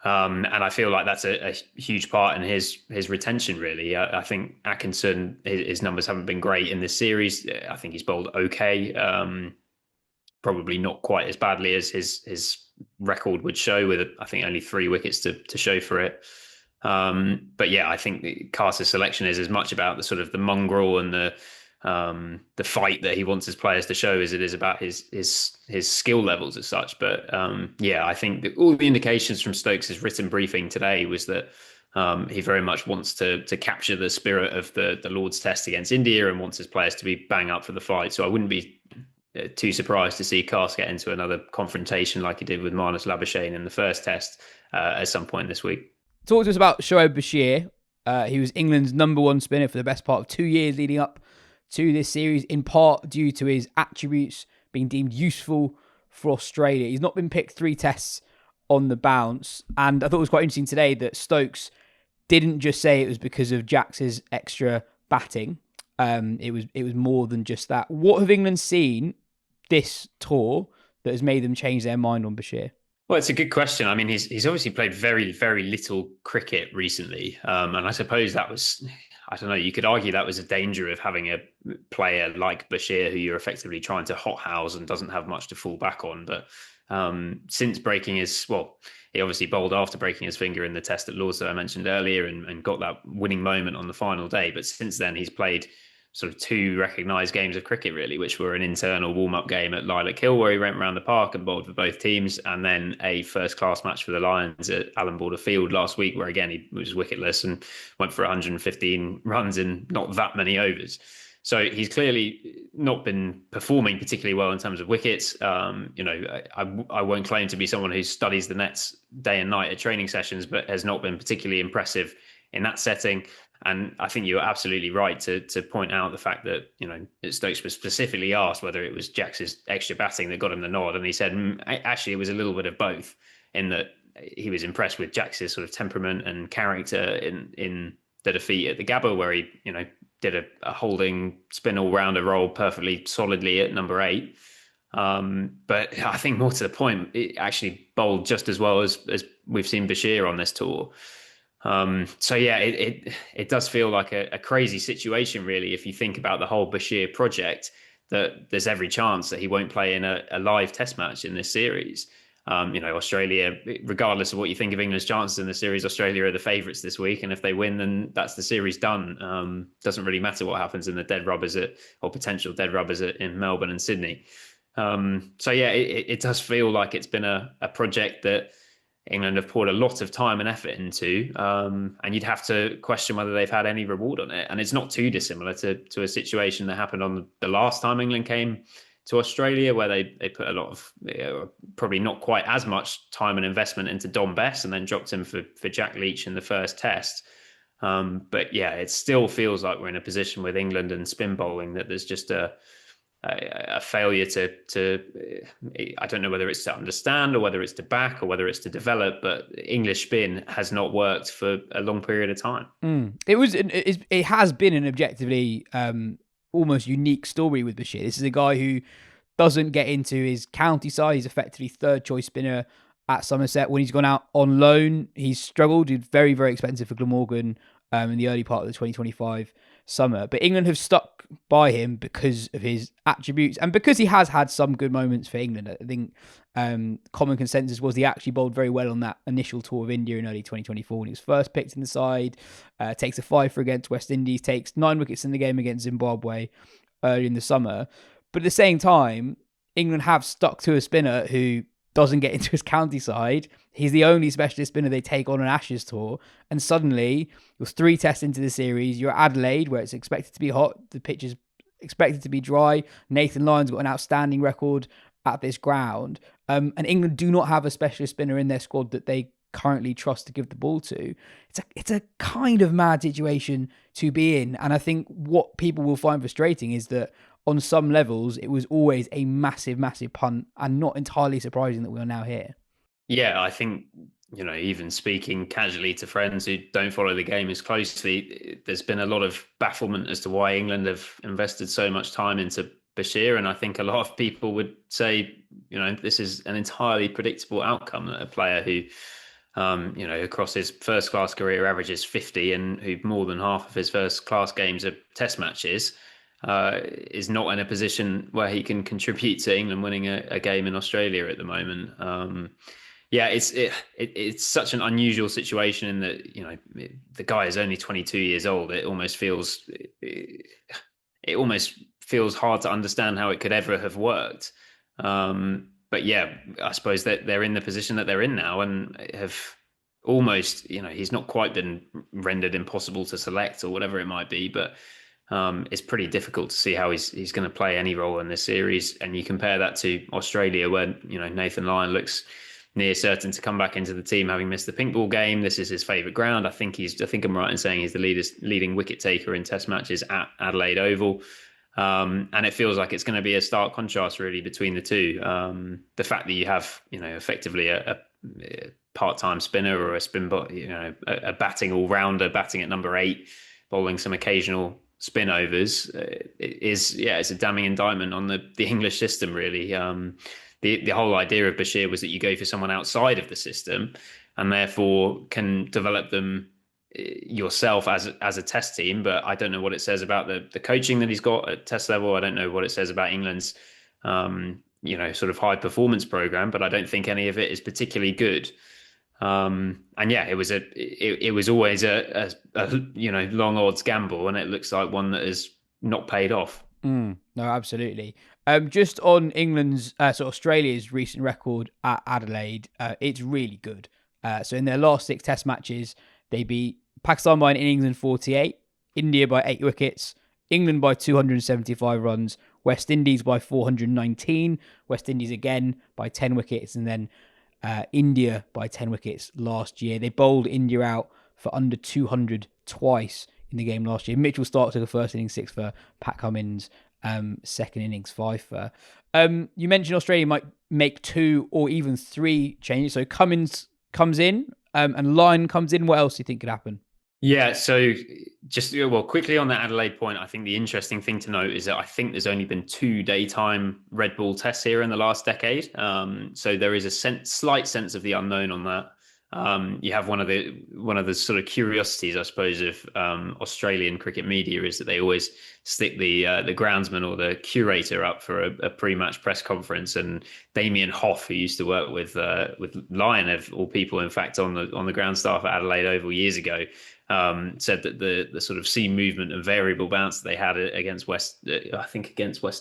And I feel like that's a huge part in his retention, really. I think Atkinson, his numbers haven't been great in this series. I think he's bowled okay. Probably not quite as badly as his record would show, with I think only 3 wickets to show for it. But yeah, I think Carter's selection is as much about the sort of the mongrel and the fight that he wants his players to show as it is about his skill levels as such. But yeah, I think that all the indications from Stokes' written briefing today was that he very much wants to capture the spirit of the Lord's Test against India and wants his players to be bang up for the fight. So I wouldn't be too surprised to see Cast get into another confrontation like he did with Marnus Labuschagne in the first Test at some point this week.
Talk to us about Shoaib Bashir. He was England's #1 spinner for the best part of 2 years leading up to this series, in part due to his attributes being deemed useful for Australia. He's not been picked 3 tests on the bounce, and I thought it was quite interesting today that Stokes didn't just say it was because of Jax's extra batting. It was more than just that. What have England seen this tour that has made them change their mind on Bashir?
Well, it's a good question. I mean, he's obviously played very, very little cricket recently. And I suppose that was, I don't know, you could argue that was a danger of having a player like Bashir who you're effectively trying to hothouse and doesn't have much to fall back on. But since breaking he obviously bowled after breaking his finger in the Test at Lords that I mentioned earlier and got that winning moment on the final day. But since then, he's played sort of 2 recognised games of cricket, really, which were an internal warm-up game at Lilac Hill, where he went around the park and bowled for both teams, and then a first-class match for the Lions at Allan Border Field last week, where, again, he was wicketless and went for 115 runs in not that many overs. So he's clearly not been performing particularly well in terms of wickets. I won't claim to be someone who studies the nets day and night at training sessions, but has not been particularly impressive in that setting. And I think you're absolutely right to point out the fact that, Stokes was specifically asked whether it was Jax's extra batting that got him the nod. And he said, actually, it was a little bit of both, in that he was impressed with Jax's sort of temperament and character in the defeat at the Gabba, where he, did a holding spin all-rounder role perfectly solidly at number 8. But I think more to the point, it actually bowled just as well as we've seen Bashir on this tour. So yeah, it does feel like a crazy situation, really, if you think about the whole Bashir project, that there's every chance that he won't play in a live Test match in this series. Australia, regardless of what you think of England's chances in the series, Australia are the favourites this week, and if they win, then that's the series done. Doesn't really matter what happens in the dead rubbers or potential dead rubbers in Melbourne and Sydney. So yeah, it does feel like it's been a project that England have poured a lot of time and effort into, and you'd have to question whether they've had any reward on it. And it's not too dissimilar to a situation that happened on the last time England came to Australia, where they put a lot of, probably not quite as much time and investment into Dom Bess and then dropped him for Jack Leach in the first Test. But yeah, it still feels like we're in a position with England and spin bowling that there's just a failure to I don't know whether it's to understand or whether it's to back or whether it's to develop, but English spin has not worked for a long period of time.
It has been an objectively almost unique story with Bashir. This is a guy who doesn't get into his county side. He's effectively 3rd choice spinner at Somerset. When he's gone out on loan, he's struggled. He's very, very expensive for Glamorgan in the early part of the 2025 summer. But England have stuck by him because of his attributes and because he has had some good moments for England. I think common consensus was he actually bowled very well on that initial tour of India in early 2024 when he was first picked in the side, takes a 5 for against West Indies, takes 9 wickets in the game against Zimbabwe early in the summer. But at the same time, England have stuck to a spinner who doesn't get into his county side. He's the only specialist spinner they take on an Ashes tour. And suddenly, you're 3 tests into the series. You're at Adelaide, where it's expected to be hot. The pitch is expected to be dry. Nathan Lyon's got an outstanding record at this ground. And England do not have a specialist spinner in their squad that they currently trust to give the ball to. It's a kind of mad situation to be in. And I think what people will find frustrating is that on some levels, it was always a massive, massive punt and not entirely surprising that we are now here.
Yeah, I think, even speaking casually to friends who don't follow the game as closely, there's been a lot of bafflement as to why England have invested so much time into Bashir, and I think a lot of people would say, this is an entirely predictable outcome, that a player who, across his first class career averages 50 and who more than half of his first class games are test matches, is not in a position where he can contribute to England winning a game in Australia at the moment. It's such an unusual situation in that, the guy is only 22 years old. It almost feels hard to understand how it could ever have worked. But yeah, I suppose that they're in the position that they're in now and have almost, he's not quite been rendered impossible to select or whatever it might be, but it's pretty difficult to see how he's going to play any role in this series. And you compare that to Australia, where, Nathan Lyon looks near certain to come back into the team, having missed the pink ball game. This is his favourite ground. I think I'm right in saying he's the leading wicket taker in test matches at Adelaide Oval. And it feels like it's going to be a stark contrast really between the two. The fact that you have, effectively a part-time spinner or a a batting all-rounder, batting at number 8, bowling some occasional spin overs, it's a damning indictment on the English system really. The whole idea of Bashir was that you go for someone outside of the system and therefore can develop them yourself as a test team. But I don't know what it says about the coaching that he's got at test level. I don't know what it says about England's sort of high performance program, but I don't think any of it is particularly good. It was always a long odds gamble, and it looks like one that has not paid off.
No, absolutely. Just on England's, Australia's recent record at Adelaide, it's really good. So in their last 6 test matches, they beat Pakistan by an innings and 48, India by 8 wickets, England by 275 runs, West Indies by 419, West Indies again by 10 wickets, and then India by 10 wickets last year. They bowled India out for under 200 twice in the game last year. Mitchell Stark took a first innings 6 for, Pat Cummins second innings 5 for. You mentioned Australia might make 2 or even 3 changes. So Cummins comes in and Lyon comes in. What else do you think could happen?
Yeah, so quickly on that Adelaide point, I think the interesting thing to note is that I think there's only been 2 daytime red ball tests here in the last decade. So there is a slight sense of the unknown on that. You have one of the sort of curiosities, I suppose, of Australian cricket media is that they always stick the groundsman or the curator up for a pre-match press conference. And Damien Hoff, who used to work with Lyon, of all people, in fact, on the ground staff at Adelaide Oval years ago, said that the sort of seam movement and variable bounce that they had against West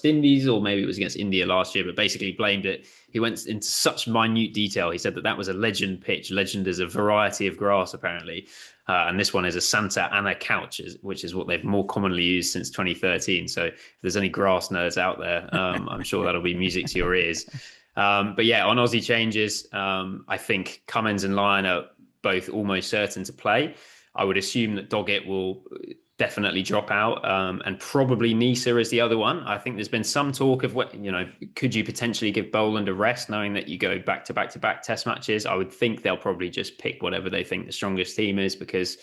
Indies, or maybe it was against India last year, but basically blamed it. He went into such minute detail. He said that was a legend pitch. Legend is a variety of grass, apparently. And this one is a Santa Ana couch, which is what they've more commonly used since 2013. So if there's any grass nerds out there, I'm sure that'll be music to your ears. But yeah, on Aussie changes, I think Cummins and Lyon are both almost certain to play. I would assume that Doggett will definitely drop out, and probably Neser is the other one. I think there's been some talk of could you potentially give Boland a rest, knowing that you go back to back test matches? I would think they'll probably just pick whatever they think the strongest team is, because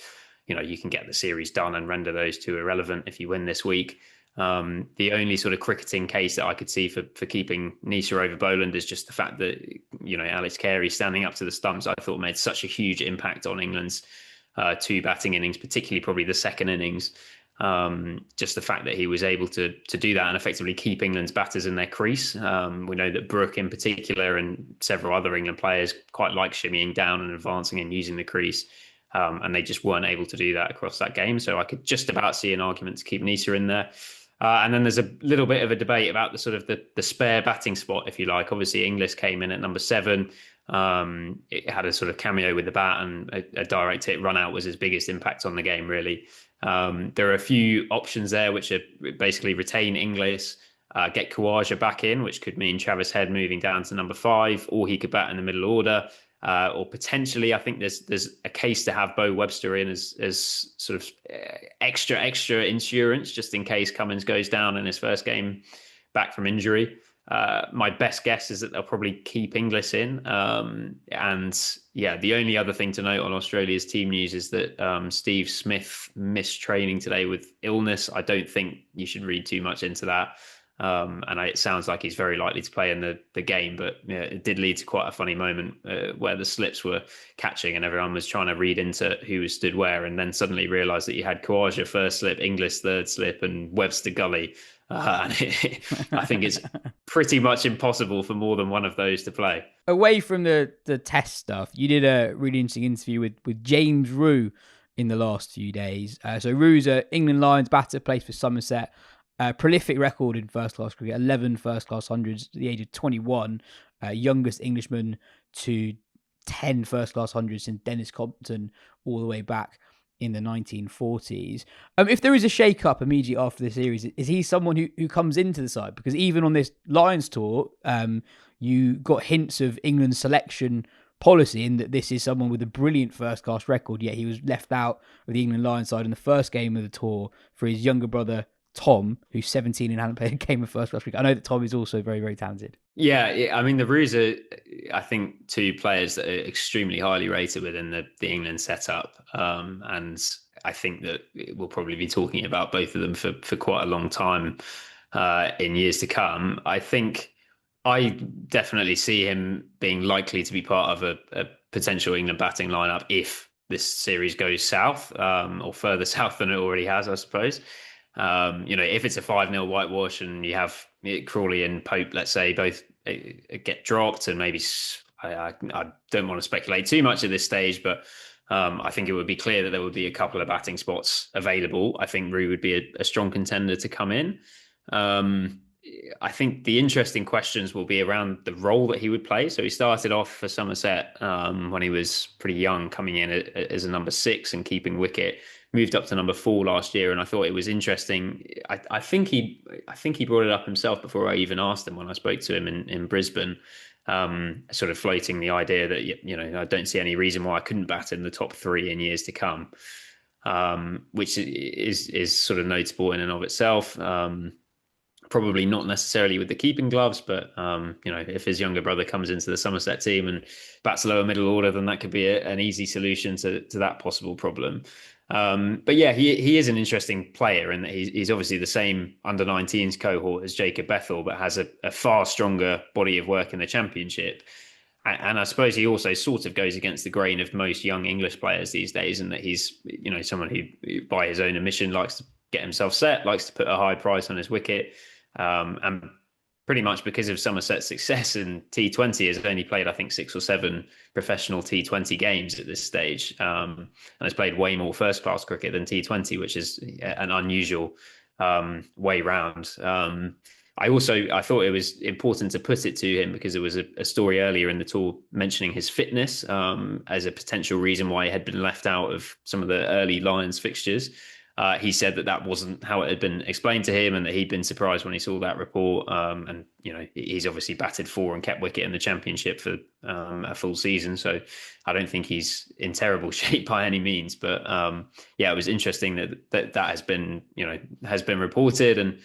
you can get the series done and render those 2 irrelevant if you win this week. The only sort of cricketing case that I could see for keeping Neser over Boland is just the fact that Alex Carey standing up to the stumps, I thought, made such a huge impact on England's 2 batting innings, particularly probably the second innings. Just the fact that he was able to do that and effectively keep England's batters in their crease. We know that Brooke in particular and several other England players quite like shimmying down and advancing and using the crease. And they just weren't able to do that across that game. So I could just about see an argument to keep Neser in there. And then there's a little bit of a debate about the sort of the spare batting spot, if you like. Obviously, Inglis came in at number 7. It had a sort of cameo with the bat, and a direct hit run out was his biggest impact on the game, really. There are a few options there, which are basically retain Inglis, get Khawaja back in, which could mean Travis Head moving down to number 5, or he could bat in the middle order. Or potentially, I think there's a case to have Bo Webster in as sort of extra insurance, just in case Cummins goes down in his first game back from injury. My best guess is that they'll probably keep Inglis in. And yeah, the only other thing to note on Australia's team news is that Steve Smith missed training today with illness. I don't think you should read too much into that. And it sounds like he's very likely to play in the game, but yeah, it did lead to quite a funny moment where the slips were catching and everyone was trying to read into who was stood where, and then suddenly realised that you had Khawaja first slip, Inglis third slip, and Webster Gully. I think it's pretty much impossible for more than one of those to play.
Away from the test stuff, you did a really interesting interview with James Rew in the last few days. So Rew's an England Lions batter, plays for Somerset. Prolific record in first-class cricket, 11 first-class hundreds at the age of 21. Youngest Englishman to 10 first-class hundreds since Dennis Compton all the way back in the 1940s. If there is a shake-up immediately after the series, is he someone who comes into the side? Because even on this Lions tour, you got hints of England's selection policy in that this is someone with a brilliant first-class record, yet he was left out of the England Lions side in the first game of the tour for his younger brother, Tom, who's 17 and hadn't played a game of first-class cricket. I know that Tom is also very, very talented.
Yeah, I mean, the Roos are, I think, two players that are extremely highly rated within the England setup. And I think that we'll probably be talking about both of them for quite a long time in years to come. I think I definitely see him being likely to be part of a potential England batting lineup if this series goes south, or further south than it already has, I suppose. If it's a 5-0 whitewash and you have Crawley and Pope, let's say, both get dropped, and maybe I don't want to speculate too much at this stage, but I think it would be clear that there would be a couple of batting spots available. I think Rew would be a strong contender to come in. I think the interesting questions will be around the role that he would play. So he started off for Somerset when he was pretty young, coming in as a number 6 and keeping wicket. Moved up to number 4 last year, and I thought it was interesting. I think he brought it up himself before I even asked him when I spoke to him in Brisbane, sort of floating the idea that I don't see any reason why I couldn't bat in the top 3 in years to come, which is sort of notable in and of itself. Probably not necessarily with the keeping gloves, but if his younger brother comes into the Somerset team and bats lower middle order, then that could be an easy solution to that possible problem. But yeah, he is an interesting player, and he's obviously the same under-19s cohort as Jacob Bethel, but has a far stronger body of work in the Championship. And I suppose he also sort of goes against the grain of most young English players these days, in that he's someone who, by his own admission, likes to get himself set, likes to put a high price on his wicket. And pretty much because of Somerset's success in T20, has only played, I think, 6 or 7 professional T20 games at this stage, and has played way more first-class cricket than T20, which is an unusual way round. I thought it was important to put it to him because there was a story earlier in the tour mentioning his fitness as a potential reason why he had been left out of some of the early Lions fixtures. He said that wasn't how it had been explained to him, and that he'd been surprised when he saw that report. And he's obviously batted 4 and kept wicket in the Championship for a full season, so I don't think he's in terrible shape by any means. But it was interesting that has been reported, and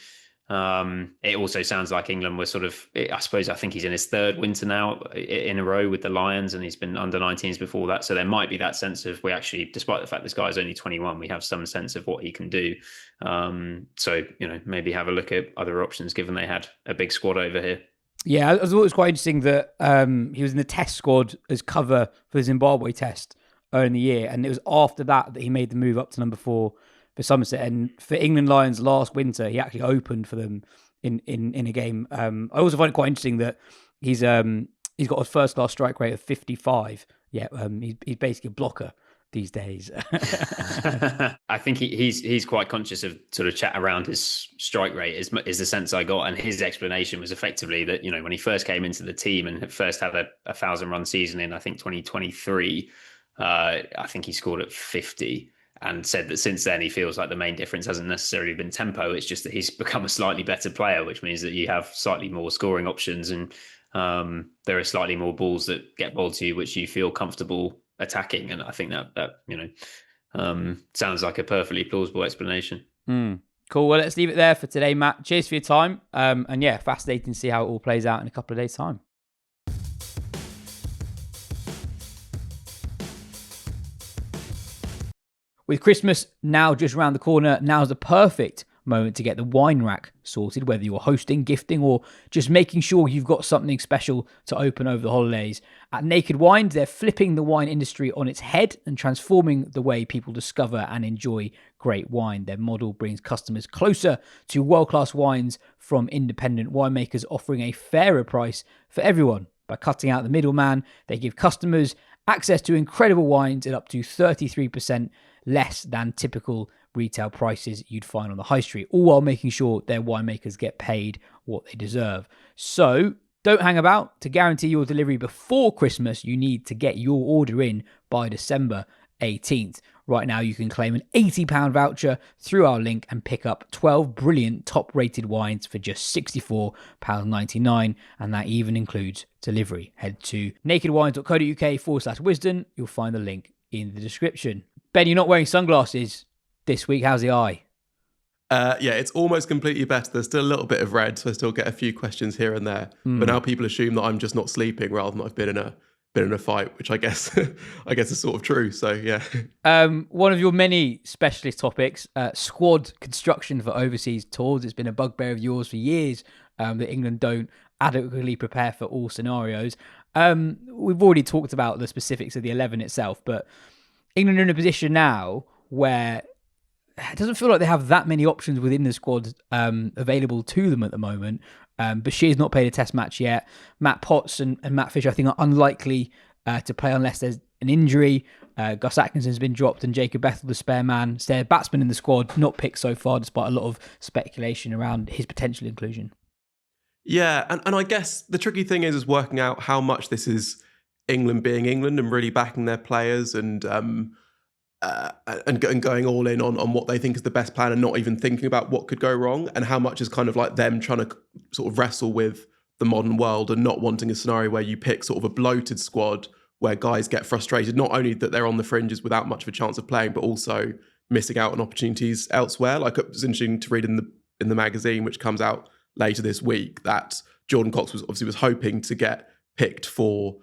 it also sounds like England were sort of, I think he's in his 3rd winter now in a row with the Lions, and he's been under 19s before that. So there might be that sense of, we actually, despite the fact this guy is only 21, we have some sense of what he can do. So maybe have a look at other options, given they had a big squad over here.
Yeah, I thought it was quite interesting that he was in the test squad as cover for the Zimbabwe test early in the year. And it was after that he made the move up to number 4 for Somerset. And for England Lions last winter, he actually opened for them in a game. I also find it quite interesting that he's got a first-class strike rate of 55. Yeah, he's basically a blocker these days.
I think he's quite conscious of sort of chat around his strike rate is the sense I got, and his explanation was effectively that when he first came into the team and first had a 1,000-run season in, I think, 2023, I think he scored at 50, and said that since then he feels like the main difference hasn't necessarily been tempo, it's just that he's become a slightly better player, which means that you have slightly more scoring options, and there are slightly more balls that get bowled to you which you feel comfortable attacking. And I think that sounds like a perfectly plausible explanation.
Cool. Well, let's leave it there for today, Matt. Cheers for your time. And yeah, fascinating to see how it all plays out in a couple of days' time. With Christmas now just around the corner, now's the perfect moment to get the wine rack sorted, whether you're hosting, gifting, or just making sure you've got something special to open over the holidays. At Naked Wines, they're flipping the wine industry on its head and transforming the way people discover and enjoy great wine. Their model brings customers closer to world-class wines from independent winemakers, offering a fairer price for everyone. By cutting out the middleman, they give customers access to incredible wines at up to 33% less than typical retail prices you'd find on the high street, all while making sure their winemakers get paid what they deserve. So don't hang about. To guarantee your delivery before Christmas, you need to get your order in by December 18th. Right now, you can claim an £80 voucher through our link and pick up 12 brilliant top-rated wines for just £64.99, and that even includes delivery. Head to nakedwines.co.uk/Wisden. You'll find the link in the description. Ben, you're not wearing sunglasses this week. How's the eye?
Yeah, it's almost completely better. There's still a little bit of red, so I still get a few questions here and there. But now people assume that I'm just not sleeping rather than I've been in a fight, which I guess is sort of true. So yeah.
One of your many specialist topics, squad construction for overseas tours. It's been a bugbear of yours for years that England don't adequately prepare for all scenarios. We've already talked about the specifics of the 11 itself, but England are in a position now where it doesn't feel like they have that many options within the squad available to them at the moment. Bashir's not played a test match yet. Matt Potts and Matt Fisher, I think, are unlikely to play unless there's an injury. Gus Atkinson's been dropped, and Jacob Bethel, the spare batsman in the squad, not picked so far, despite a lot of speculation around his potential inclusion.
Yeah, and I guess the tricky thing is working out how much this is England being England and really backing their players and going all in on what they think is the best plan and not even thinking about what could go wrong, and how much is kind of like them trying to sort of wrestle with the modern world and not wanting a scenario where you pick sort of a bloated squad where guys get frustrated, not only that they're on the fringes without much of a chance of playing, but also missing out on opportunities elsewhere. Like, it was interesting to read in the magazine, which comes out later this week, that Jordan Cox was hoping to get picked for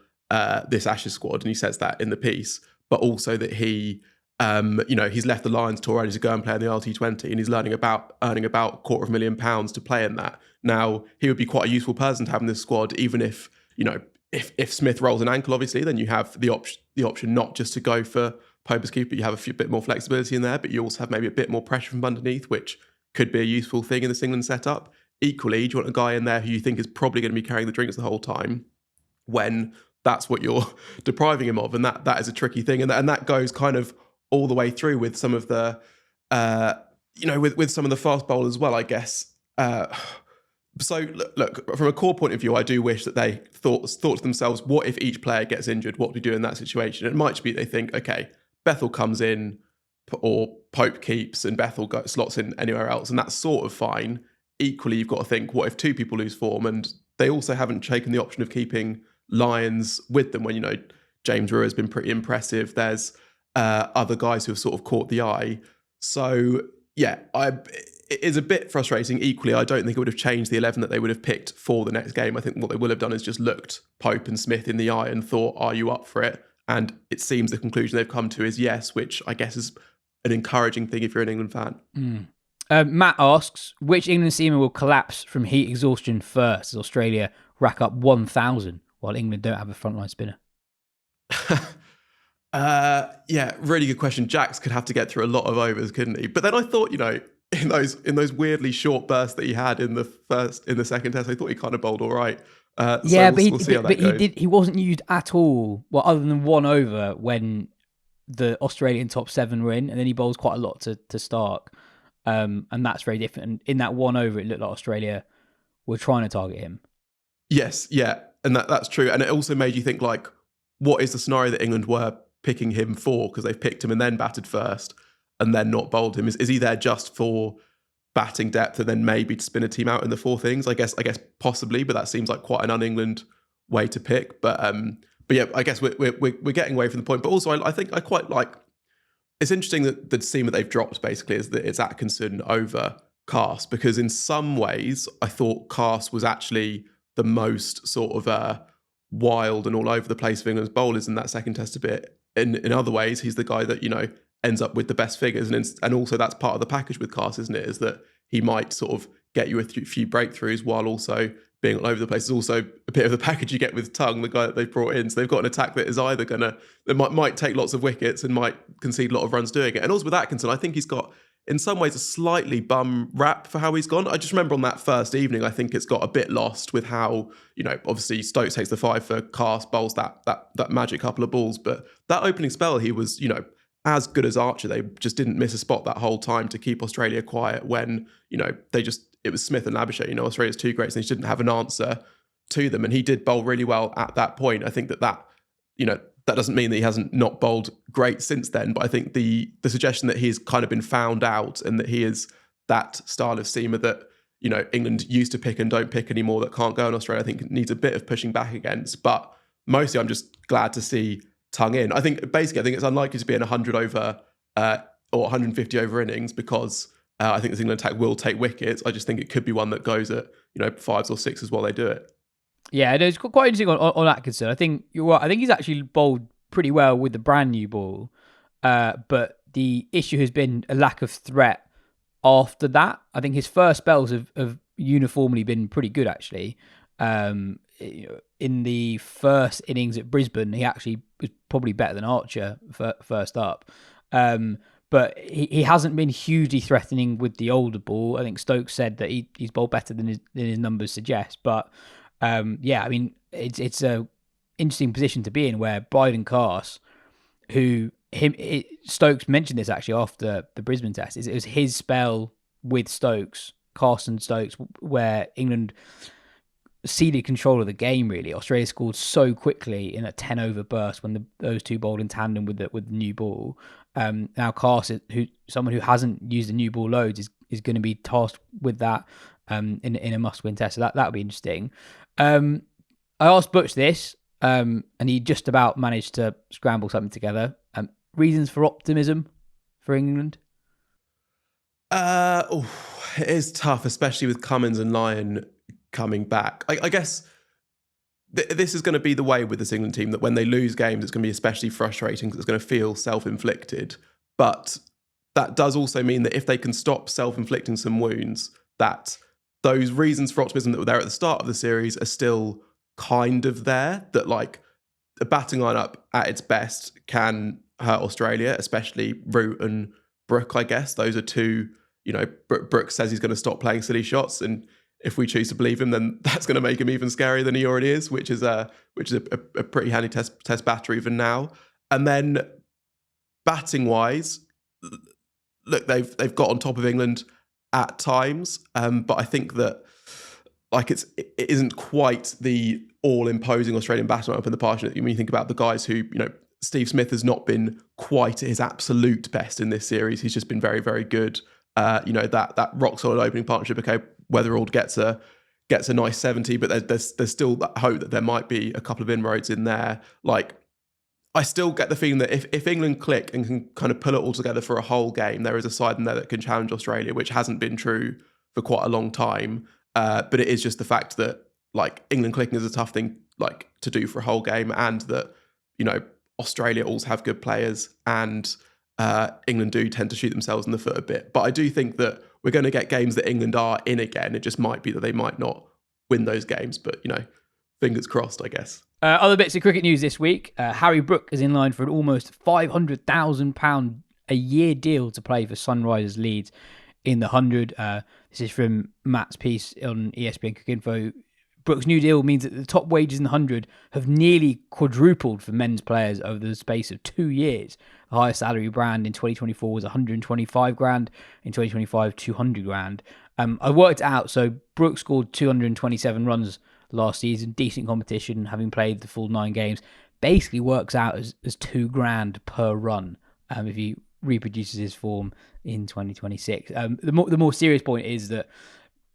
this Ashes squad, and he says that in the piece, but also that he he's left the Lions tour ready to go and play in the RT20, and he's earning about £250,000 to play in that. Now, he would be quite a useful person to have in this squad, even if if Smith rolls an ankle, obviously, then you have the option not just to go for Pope as keeper, you have a bit more flexibility in there, but you also have maybe a bit more pressure from underneath, which could be a useful thing in this England setup. Equally, do you want a guy in there who you think is probably going to be carrying the drinks the whole time, when that's what you're depriving him of? And that is a tricky thing, and that goes kind of all the way through with some of the, with some of the fast bowlers as well, I guess. So look, from a core point of view, I do wish that they thought to themselves, what if each player gets injured? What do we do in that situation? It might be they think, okay, Bethel comes in or Pope keeps and Bethel slots in anywhere else, and that's sort of fine. Equally, you've got to think, what if two people lose form? And they also haven't taken the option of keeping Lyons with them when, James Brewer has been pretty impressive. There's other guys who have sort of caught the eye. So, yeah, it is a bit frustrating. Equally, I don't think it would have changed the 11 that they would have picked for the next game. I think what they will have done is just looked Pope and Smith in the eye and thought, are you up for it? And it seems the conclusion they've come to is yes, which I guess is an encouraging thing if you're an England fan.
Matt asks, which England seaman will collapse from heat exhaustion first as Australia rack up 1,000 while England don't have a frontline spinner?
Yeah, really good question. Jax could have to get through a lot of overs, couldn't he? But then I thought, in those weirdly short bursts that he had in the second test, I thought he kind of bowled all right. We'll see how that goes.
He wasn't used at all. Well, other than one over when the Australian top 7 were in, and then he bowls quite a lot to Stark. And that's very different. And in that one over, it looked like Australia were trying to target him.
Yes, yeah, and that's true. And it also made you think, like, what is the scenario that England were picking him for? Because they've picked him and then batted first and then not bowled him. Is he there just for batting depth and then maybe to spin a team out in the fourth innings? I guess possibly, but that seems like quite an un-England way to pick. But yeah, I guess we're getting away from the point. But also, I think I quite like. It's interesting that the team that they've dropped basically is that it's Atkinson over Carse, because in some ways I thought Carse was actually the most sort of wild and all over the place of England's bowlers in that second test a bit. In other ways, he's the guy that ends up with the best figures, and also that's part of the package with Carse, isn't it? Is that he might sort of get you a few breakthroughs while also being all over the place. It's also a bit of the package you get with Tongue, the guy that they've brought in. So they've got an attack that is either that might take lots of wickets and might concede a lot of runs doing it. And also with Atkinson, I think he's got, in some ways, a slightly bum rap for how he's gone. I just remember on that first evening, I think it's got a bit lost with how, obviously Stokes takes the 5 for Cast, bowls that magic couple of balls. But that opening spell, he was, as good as Archer. They just didn't miss a spot that whole time to keep Australia quiet when, it was Smith and Labuschagne, Australia's two greats, and he didn't have an answer to them. And he did bowl really well at that point. I think that doesn't mean that he hasn't not bowled great since then. But I think the suggestion that he's kind of been found out and that he is that style of seamer that, England used to pick and don't pick anymore, that can't go in Australia, I think needs a bit of pushing back against. But mostly I'm just glad to see Tongue in. I think it's unlikely to be an 100 over or 150 over innings because I think this England attack will take wickets. I just think it could be one that goes at 5s or 6s while they do it.
Yeah, it's quite interesting on Atkinson. I think you're right. I think he's actually bowled pretty well with the brand new ball, but the issue has been a lack of threat after that. I think his first spells have uniformly been pretty good actually. In the first innings at Brisbane, he actually was probably better than Archer first up. But he hasn't been hugely threatening with the older ball. I think Stokes said that he's bowled better than his numbers suggest. But it's a interesting position to be in where Bryden Cast, Stokes mentioned this actually after the Brisbane Test. It was his spell with Stokes, Cast and Stokes, where England ceded control of the game. Really, Australia scored so quickly in a 10-over burst when those two bowled in tandem with the new ball. Now Cast, someone who hasn't used the new ball loads, is going to be tasked with that in a must-win test. So that'll be interesting. I asked Butch this, and he just about managed to scramble something together. Reasons for optimism for England?
It is tough, especially with Cummins and Lyon coming back. I guess this is going to be the way with this England team, that when they lose games, it's going to be especially frustrating because it's going to feel self-inflicted. But that does also mean that if they can stop self-inflicting some wounds, that those reasons for optimism that were there at the start of the series are still kind of there, that like a batting lineup at its best can hurt Australia, especially Root and Brook, I guess. Those are two, Brook says he's going to stop playing silly shots, and if we choose to believe him, then that's going to make him even scarier than he already is, which is a pretty handy test batter even now. And then batting wise, look, they've got on top of England at times, but I think that like it isn't quite the all-imposing Australian batting lineup in the past. When you think about the guys who, Steve Smith has not been quite at his absolute best in this series. He's just been very, very good. That rock-solid opening partnership, okay, Weatherald gets a nice 70, but there's still that hope that there might be a couple of inroads in there. Like, I still get the feeling that if England click and can kind of pull it all together for a whole game, there is a side in there that can challenge Australia, which hasn't been true for quite a long time. But it is just the fact that like England clicking is a tough thing like to do for a whole game, and that Australia also have good players, and England do tend to shoot themselves in the foot a bit. But I do think that we're going to get games that England are in again. It just might be that they might not win those games, but fingers crossed, I guess.
Other bits of cricket news this week. Harry Brook is in line for an almost £500,000 a year deal to play for Sunrisers Leeds in the 100. This is from Matt's piece on ESPN Cricinfo. Brook's new deal means that the top wages in the 100 have nearly quadrupled for men's players over the space of 2 years. The highest salary band in 2024 was 125 grand. In 2025, 200 grand. I worked it out. So Brook scored 227 runs last season. Decent competition, having played the full 9 games. Basically works out as 2 grand per run if he reproduces his form in 2026. The more serious point is that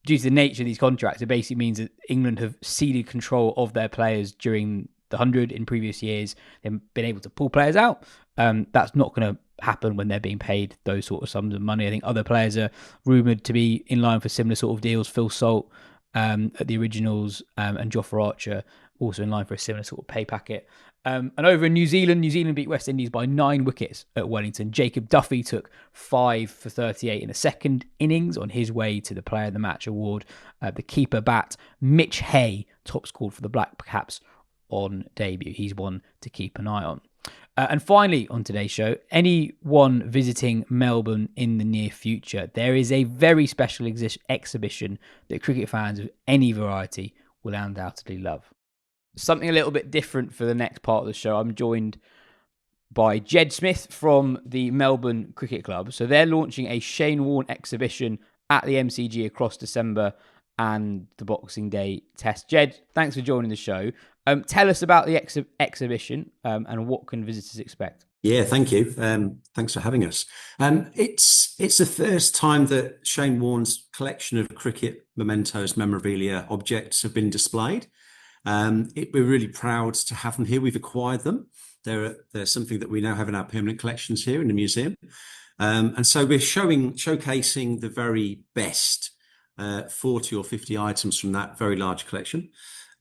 due to the nature of these contracts, it basically means that England have ceded control of their players during the 100 in previous years. They've been able to pull players out. That's not going to happen when they're being paid those sort of sums of money. I think other players are rumoured to be in line for similar sort of deals. Phil Salt at the Originals and Jofra Archer also in line for a similar sort of pay packet. And over in New Zealand beat West Indies by 9 wickets at Wellington. Jacob Duffy took 5 for 38 in the second innings on his way to the Player of the Match award. The keeper bat, Mitch Hay, top scored for the Black Caps on debut. He's one to keep an eye on. And finally, on today's show, anyone visiting Melbourne in the near future, there is a very special exhibition that cricket fans of any variety will undoubtedly love. Something a little bit different for the next part of the show. I'm joined by Jed Smith from the Melbourne Cricket Club. So they're launching a Shane Warne exhibition at the MCG across December and the Boxing Day Test. Jed, thanks for joining the show. Tell us about the exhibition and what can visitors expect?
Yeah, thank you. Thanks for having us. It's the first time that Shane Warne's collection of cricket mementos, memorabilia, objects have been displayed. We're really proud to have them here. We've acquired them. They're something that we now have in our permanent collections here in the museum. And so we're showcasing the very best 40 or 50 items from that very large collection.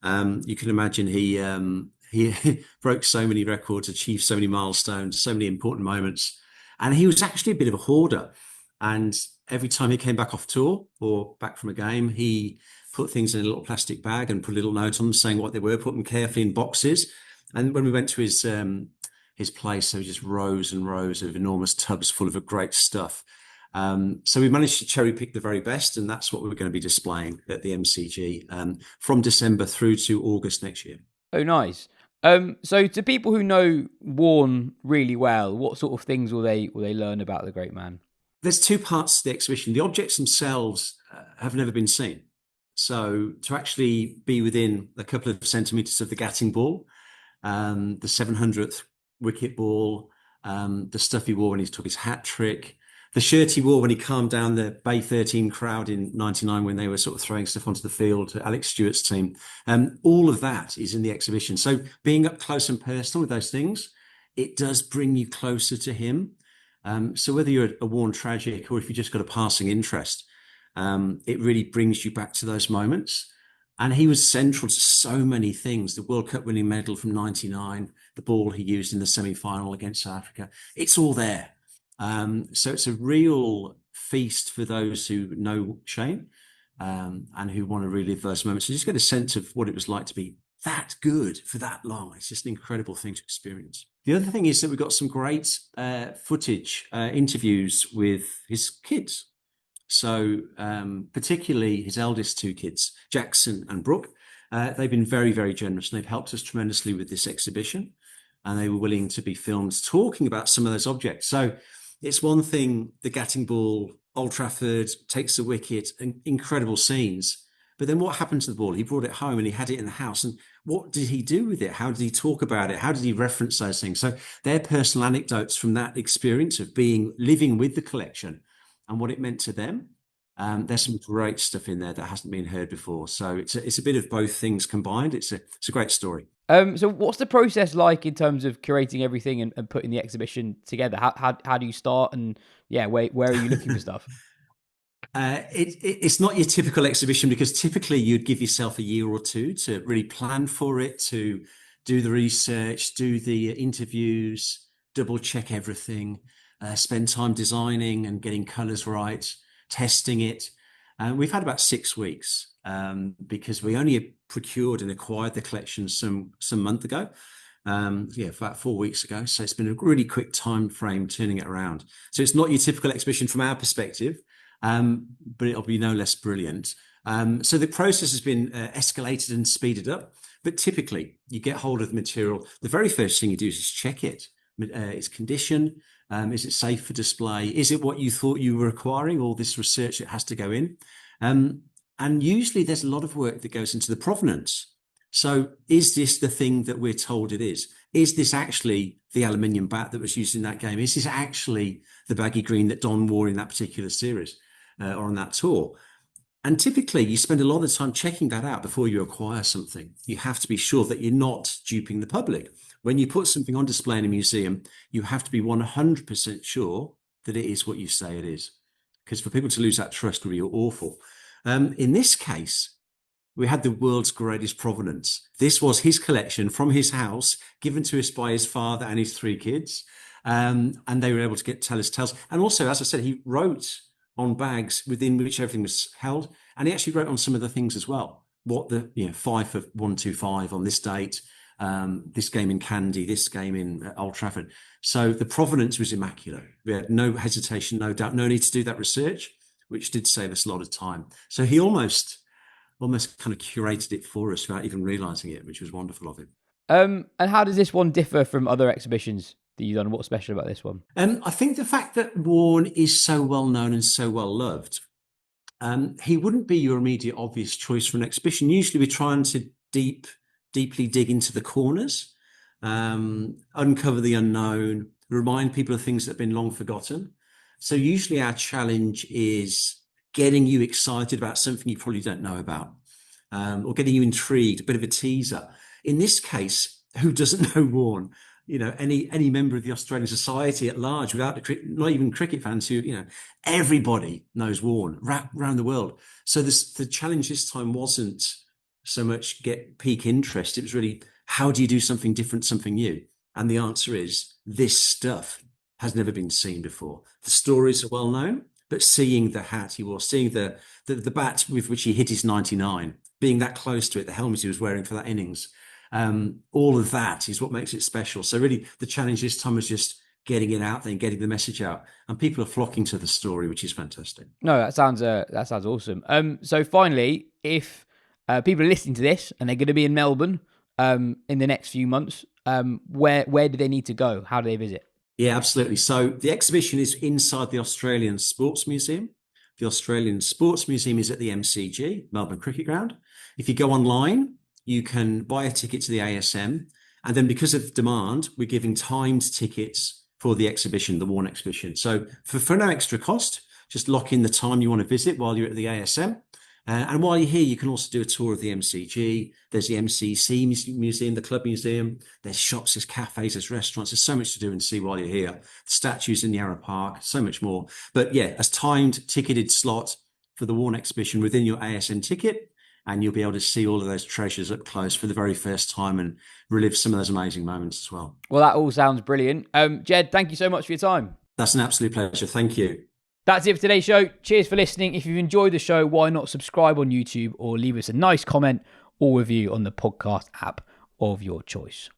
You can imagine he broke so many records, achieved so many milestones, so many important moments. And he was actually a bit of a hoarder. And every time he came back off tour or back from a game, he put things in a little plastic bag and put a little note on them saying what they were, put them carefully in boxes. And when we went to his place, there were just rows and rows of enormous tubs full of great stuff. So we managed to cherry pick the very best, and that's what we're going to be displaying at the MCG from December through to August next year.
Oh, nice. So to people who know Warne really well, what sort of things will they learn about the great man?
There's 2 parts to the exhibition. The objects themselves have never been seen. So to actually be within a couple of centimetres of the Gatting ball, the 700th wicket ball, the stuff he wore when he took his hat trick, the shirt he wore when he calmed down the Bay 13 crowd in 99 when they were sort of throwing stuff onto the field, Alex Stewart's team. All of that is in the exhibition. So being up close and personal with those things, it does bring you closer to him. So whether you're a Warne tragic or if you just got a passing interest, it really brings you back to those moments. And he was central to so many things. The World Cup winning medal from 99, the ball he used in the semi-final against South Africa. It's all there. So it's a real feast for those who know Shane and who want to relive those moments. So you just get a sense of what it was like to be that good for that long. It's just an incredible thing to experience. The other thing is that we've got some great footage, interviews with his kids. So particularly his eldest 2 kids, Jackson and Brooke, they've been very, very generous, and they've helped us tremendously with this exhibition. And they were willing to be filmed talking about some of those objects. So it's one thing, the Gatting ball, Old Trafford, takes the wicket, and incredible scenes. But then what happened to the ball? He brought it home and he had it in the house. And what did he do with it? How did he talk about it? How did he reference those things? So they're personal anecdotes from that experience of living with the collection and what it meant to them. There's some great stuff in there that hasn't been heard before. So it's a bit of both things combined. It's a great story.
So what's the process like in terms of curating everything and putting the exhibition together? How do you start? And where are you looking for stuff?
It's not your typical exhibition, because typically you'd give yourself a year or 2 to really plan for it, to do the research, do the interviews, double check everything, spend time designing and getting colours right, testing it. We've had about 6 weeks because we only procured and acquired the collection some month ago. About 4 weeks ago. So it's been a really quick time frame turning it around. So it's not your typical exhibition from our perspective, but it'll be no less brilliant. So the process has been escalated and speeded up. But typically, you get hold of the material. The very first thing you do is just check it. Its condition. Is it safe for display? Is it what you thought you were acquiring? All this research that has to go in. And usually there's a lot of work that goes into the provenance. So is this the thing that we're told it is? Is this actually the aluminium bat that was used in that game? Is this actually the baggy green that Don wore in that particular series or on that tour? And typically you spend a lot of time checking that out before you acquire something. You have to be sure that you're not duping the public. When you put something on display in a museum, you have to be 100% sure that it is what you say it is. Because for people to lose that trust would be awful. In this case, we had the world's greatest provenance. This was his collection from his house, given to us by his father and his 3 kids. And they were able to tell us tales. And also, as I said, he wrote on bags within which everything was held. And he actually wrote on some of the things as well. What the 5 for 125 on this date, this game in Candy, this game in Old Trafford. So the provenance was immaculate. We had no hesitation, no doubt, no need to do that research, which did save us a lot of time. So he almost kind of curated it for us without even realizing it, which was wonderful of him.
And how does this one differ from other exhibitions that you've done? What's special about this one?
I think the fact that WARNE is so well known and so well loved, he wouldn't be your immediate obvious choice for an exhibition. Usually we're trying to deeply dig into the corners, uncover the unknown, remind people of things that have been long forgotten. So usually our challenge is getting you excited about something you probably don't know about, or getting you intrigued, a bit of a teaser. In this case, who doesn't know WARNE? Any member of the Australian society at large, without not even cricket fans, everybody knows WARNE around the world. So the challenge this time wasn't so much pique interest. It was really, how do you do something different, something new? And the answer is, this stuff has never been seen before. The stories are well known, but seeing the hat he wore, seeing the bat with which he hit his 99, being that close to it, the helmet he was wearing for that innings, all of that is what makes it special. So really the challenge this time was just getting it out there and getting the message out, and people are flocking to the story, which is fantastic.
No, that sounds awesome. So finally, if people are listening to this and they're going to be in Melbourne in the next few months, where do they need to go? How do they visit?
Yeah, absolutely. So the exhibition is inside the Australian Sports Museum. The Australian Sports Museum is at the MCG, Melbourne Cricket Ground. If you go online, you can buy a ticket to the ASM. And then because of demand, we're giving timed tickets for the exhibition, the WARNE exhibition. So for no extra cost, just lock in the time you want to visit while you're at the ASM. And while you're here, you can also do a tour of the MCG. There's the MCC Museum, the Club Museum. There's shops, there's cafes, there's restaurants. There's so much to do and see while you're here. The statues in Yarra Park, so much more. But yeah, a timed ticketed slot for the WARNE exhibition within your ASM ticket, and you'll be able to see all of those treasures up close for the very first time and relive some of those amazing moments as well.
Well, that all sounds brilliant. Jed, thank you so much for your time.
That's an absolute pleasure. Thank you.
That's it for today's show. Cheers for listening. If you've enjoyed the show, why not subscribe on YouTube or leave us a nice comment or review on the podcast app of your choice.